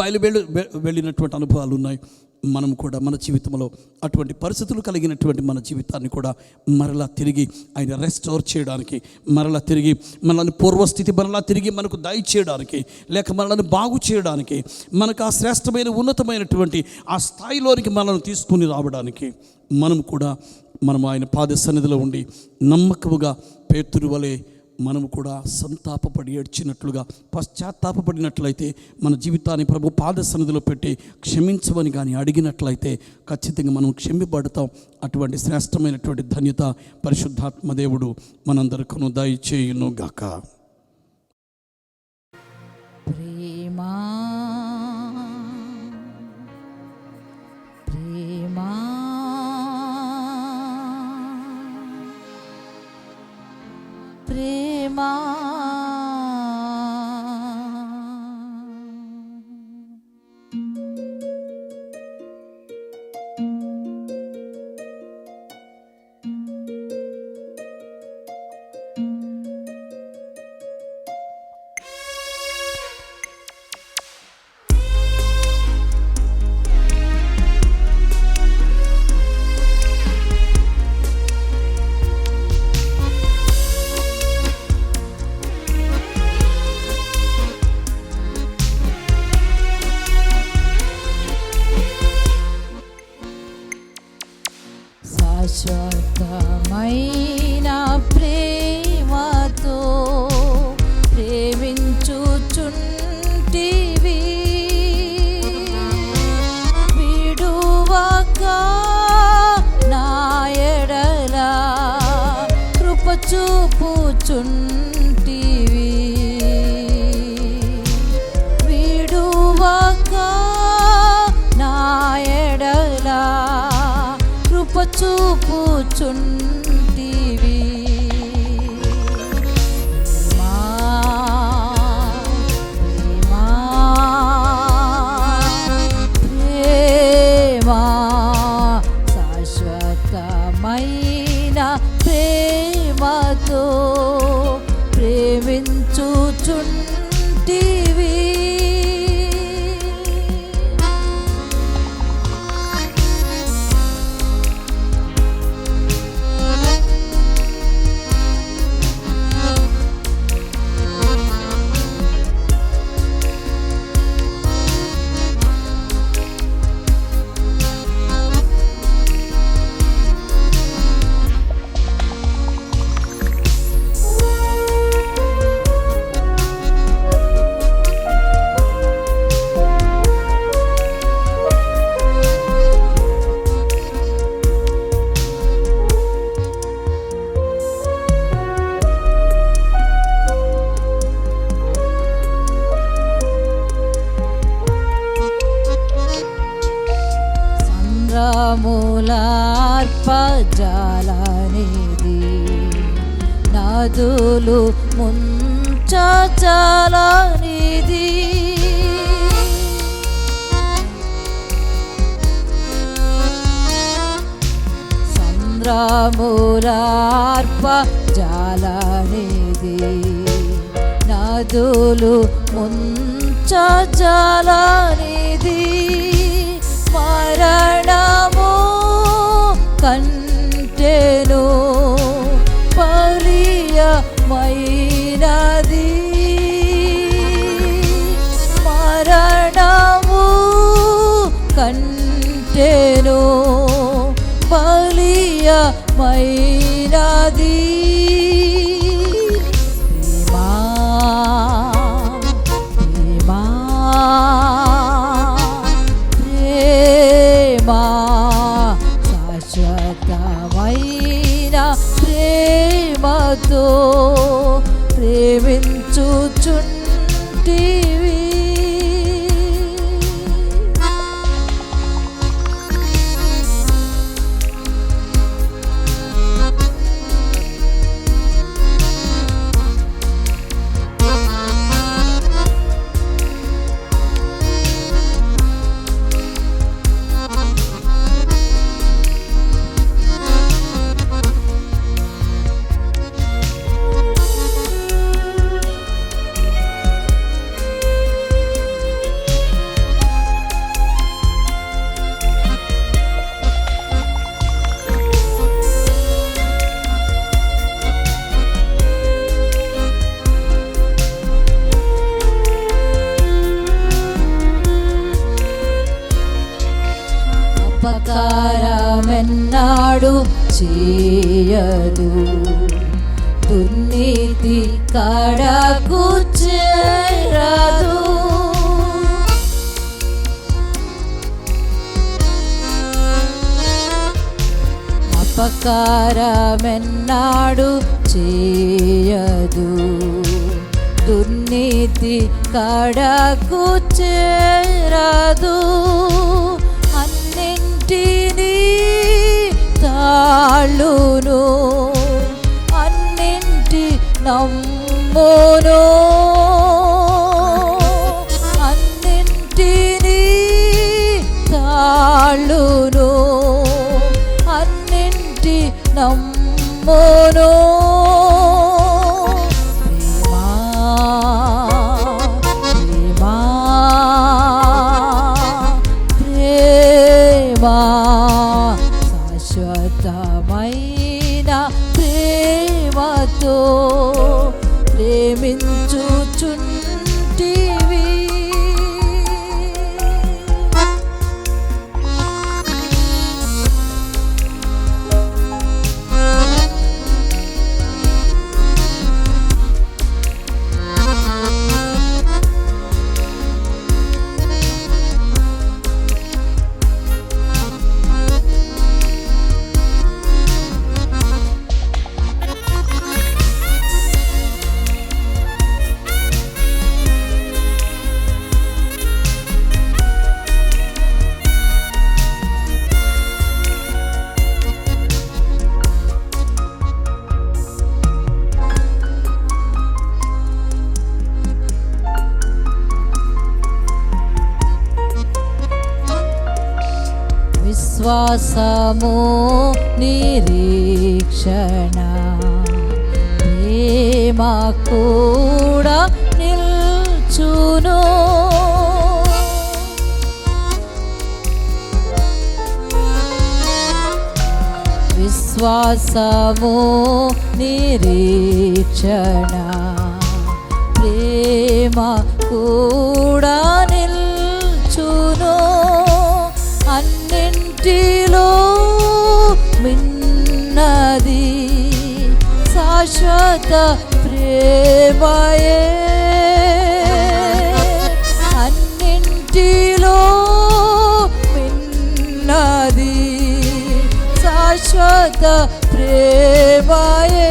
వెళ్ళినటువంటి అనుభవాలు ఉన్నాయి. మనం కూడా మన జీవితంలో అటువంటి పరిస్థితులు కలిగినటువంటి మన జీవితాన్ని కూడా మరలా తిరిగి ఆయన రెస్టోర్ చేయడానికి, మరలా తిరిగి మనల్ని పూర్వస్థితి మరలా తిరిగి మనకు దయచేయడానికి, లేక మనల్ని బాగు చేయడానికి, మనకు ఆ శ్రేష్టమైన ఉన్నతమైనటువంటి ఆ స్థాయిలోనికి మనల్ని తీసుకుని రావడానికి మనం ఆయన పాద సన్నిధిలో ఉండి నమ్మకముగా పేతురు వలె మనము కూడా సంతాపపడి ఏడ్చినట్లుగా, పశ్చాత్తాపడినట్లయితే, మన జీవితాన్ని ప్రభు పాద సన్నిధిలో పెట్టి క్షమించమని కానీ అడిగినట్లయితే ఖచ్చితంగా మనం క్షమిపడతాం. అటువంటి శ్రేష్టమైనటువంటి ధన్యత పరిశుద్ధాత్మ దేవుడు మనందరికీ దయచేయును గాక. ప్రేమా ప్రేమా ప్రేమా శాశ్వతమైన ప్రేమతో ప్రేమించుచుంటివి, విడువక నా ఎడల కృప చూపుచుంటివి, విడువక నా ఎడల కృప చూపుచుంటివి. ప్రేమా శాశ్వతమైన ప్రేమతో ప్రేమించుచుంటివి, సంద్రములార్పజాలనిది, నదులు ముంచజాలనిది, సంద్రములార్పజాలనిది, నదులు ముంచజాలనిది, మరణము కంటెను బలీయమైనది, మరణము కంటెను బలీయమైనది. శాశ్వతమైన ప్రేమతో ప్రేమించుచుంటివి, చేయదు, దుర్నీతి కడకు చేరదు. అపకారమెన్నాడు చేయదు, దుర్నీతి కడకు చేరదు. అన్నింటినీ తాళును, అన్నింటి నమ్మును, అన్నింటినీ తాళును, అన్నింటి నమ్మును. శాశ్వతమైన ప్రేమతో ప్రేమించుచుంటివి. విశ్వాసము నిరీక్షణ ప్రేమ కూడా నిల్చును. విశ్వాసము నిరీక్షణ ప్రేమ కూడా నిల్చును. అన్నింటిలో మిన్నది శాశ్వత ప్రేమయే, అన్నింటిలో మిన్నది శాశ్వత ప్రేమయే.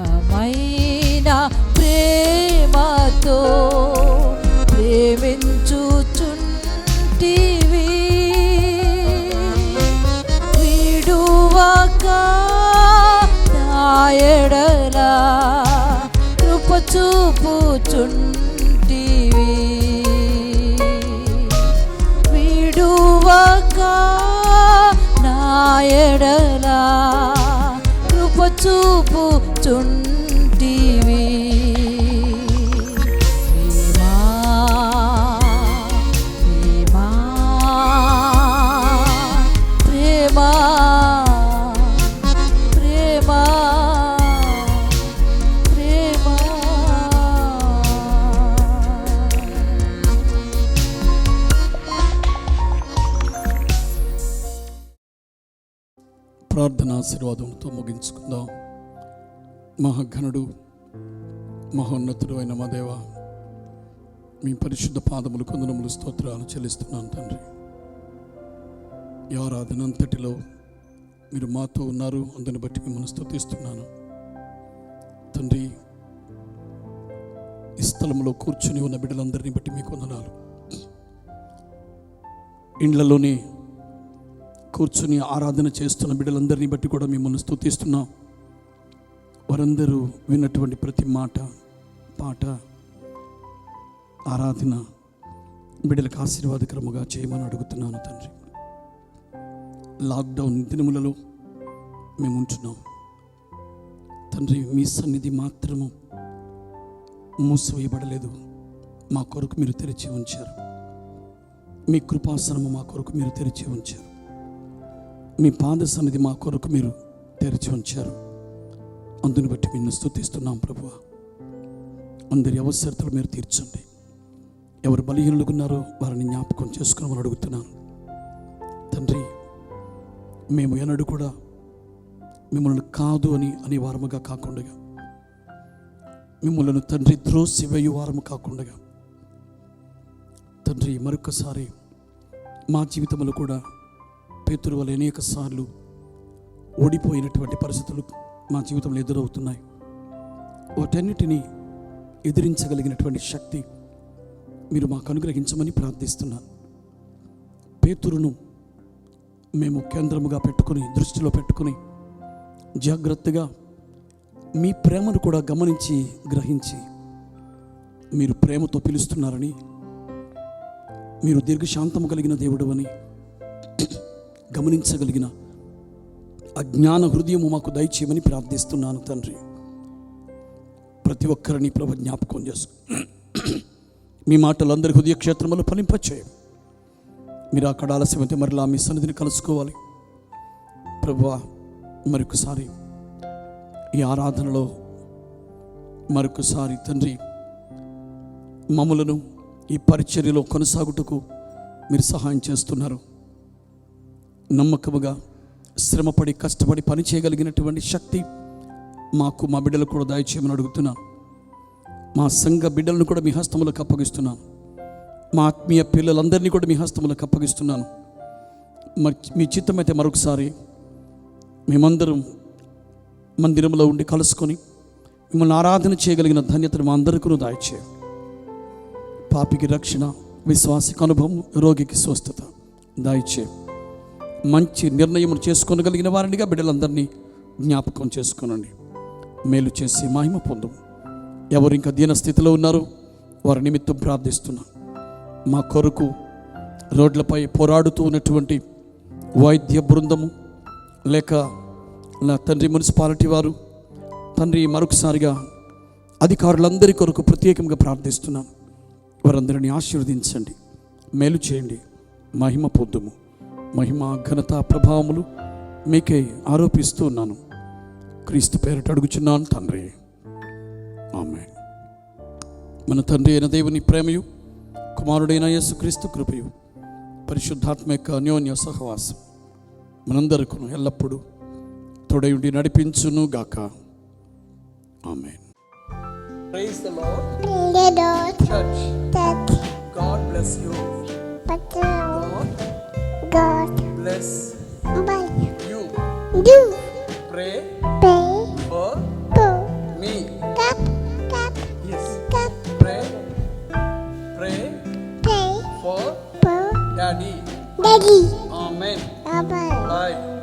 శాశ్వతమైన ప్రేమతో ప్రేమించుచుంటివి. విడువక నా ఎడల కృప చూపుచుంటివి. విడువక నా ఎడల కృప చూపుచుంటివి. ప్రేమ ప్రేమ ప్రేమ ప్రేమ. ప్రార్థన ఆశీర్వాదంతో ముగించుకుందాం. మహాఘనుడు మహోన్నతుడు అయిన మా దేవ, మీ పరిశుద్ధ పాదములు కొందనములు స్తోత్రాలు చెల్లిస్తున్నాను తండ్రి. ఈ ఆరాధన అంతటిలో మీరు మాతో ఉన్నారు, అందుని బట్టి మిమ్మల్ని స్తుతిస్తున్నాను తండ్రి. ఈ స్థలంలో కూర్చుని ఉన్న బిడ్డలందరినీ బట్టి మీకు వందనాలు. ఇండ్లలోనే కూర్చుని ఆరాధన చేస్తున్న బిడ్డలందరినీ బట్టి కూడా మిమ్మల్ని స్తుతిస్తున్నాం. వారందరూ విన్నటువంటి ప్రతి మాట, పాట, ఆరాధన బిడ్డలకు ఆశీర్వాదకరముగా చేయమని అడుగుతున్నాను తండ్రి. లాక్డౌన్ దినములలో మేము ఉంటున్నాం తండ్రి. మీ సన్నిధి మాత్రము మూసివేయబడలేదు, మా కొరకు మీరు తెరిచి ఉంచారు. మీ కృపాసనము మా కొరకు మీరు తెరిచి ఉంచారు. మీ పాద సన్నిధి మా కొరకు మీరు తెరిచి ఉంచారు. అందుని బట్టి నిన్ను స్తుతిస్తున్నాం ప్రభువా. అందరి అవసరతలు మీరు తీర్చండి. ఎవరు బలహీనులుగా ఉన్నారో వారిని జ్ఞాపకం చేసుకోమని అడుగుతున్నాను తండ్రి. మేము ఎన్నడూ కూడా మిమ్మల్ని కాదు అని అనేవారముగా కాకుండా, మిమ్మల్ని తండ్రి త్రోసివేయు వారము కాకుండా తండ్రి, మరొకసారి మా జీవితంలో కూడా పేతురు వల్ల అనేక సార్లు ఓడిపోయినటువంటి పరిస్థితులు మా జీవితంలో ఎదురవుతున్నాయి. వాటన్నిటినీ ఎదిరించగలిగినటువంటి శక్తి మీరు మాకు అనుగ్రహించమని ప్రార్థిస్తున్నాను. పేతురును మేము కేంద్రముగా పెట్టుకుని, దృష్టిలో పెట్టుకుని జాగ్రత్తగా మీ ప్రేమను కూడా గమనించి గ్రహించి, మీరు ప్రేమతో పిలుస్తున్నారని, మీరు దీర్ఘశాంతము కలిగిన దేవుడు అని గమనించగలిగిన అజ్ఞాన హృదయము మాకు దయచేయమని ప్రార్థిస్తున్నాను తండ్రి. ప్రతి ఒక్కరిని ప్రభు జ్ఞాపకం చేసు. మీ మాటలు అందరి హృదయ క్షేత్రంలో ఫలింపచేయం. మీరు అక్కడ ఆలస్యమైతే మరలా మీ సన్నిధిని కలుసుకోవాలి ప్రభువా. మరొకసారి ఈ ఆరాధనలో మరొకసారి తండ్రి మమ్ములను ఈ పరిచర్యలో కొనసాగుటకు మీరు సహాయం చేస్తున్నారు. నమ్మకముగా శ్రమపడి కష్టపడి పని చేయగలిగినటువంటి శక్తి మాకు, మా బిడ్డలకు కూడా దయచేయమని అడుగుతున్నాను. మా సంఘ బిడ్డలను కూడా మీ హస్తములకు అప్పగిస్తున్నాను. మా ఆత్మీయ పిల్లలందరినీ కూడా మీ హస్తములకు అప్పగిస్తున్నాను. మీ చిత్తమైతే మరొకసారి మేమందరం మందిరంలో ఉండి కలుసుకొని మిమ్మల్ని ఆరాధన చేయగలిగిన ధన్యతను మా అందరికీ దయచేయ. పాపికి రక్షణ, విశ్వాసికి అనుభవం, రోగికి స్వస్థత దయచేయ. మంచి నిర్ణయం చేసుకోగలిగిన వారినిగా బిడ్డలందరినీ జ్ఞాపకం చేసుకోనండి. మేలు చేసి మహిమ పొందు. ఎవరు ఇంకా దీన స్థితిలో ఉన్నారో వారి నిమిత్తం ప్రార్థిస్తున్నాను. మా కొరకు రోడ్లపై పోరాడుతూ ఉన్నటువంటి వైద్య బృందము, లేక నా తండ్రి మున్సిపాలిటీ వారు, తండ్రి మరొకసారిగా అధికారులందరి కొరకు ప్రత్యేకంగా ప్రార్థిస్తున్నాను. వారందరినీ ఆశీర్వదించండి, మేలు చేయండి, మహిమ పొందుము. మహిమ, ఘనత, ప్రభావములు మీకే ఆరోపిస్తూ ఉన్నాను. క్రీస్తు పేరిట అడుగుచున్నాను తండ్రి, ఆమేన్. మన తండ్రి అయిన దేవుని ప్రేమయు, కుమారుడైన యేసుక్రీస్తు కృపయు, పరిశుద్ధాత్మ యొక్క అన్యోన్య సహవాసం మనందరికీ ఎల్లప్పుడూ తోడయుండి నడిపించును గాక. ఆమేన్. Praise the Lord. The Lord Church. that God bless you. God Bless by you. do Pray pay for for me. cap cap Yes. cap Pray pay for for Daddy. daddy Amen. bye. Bye.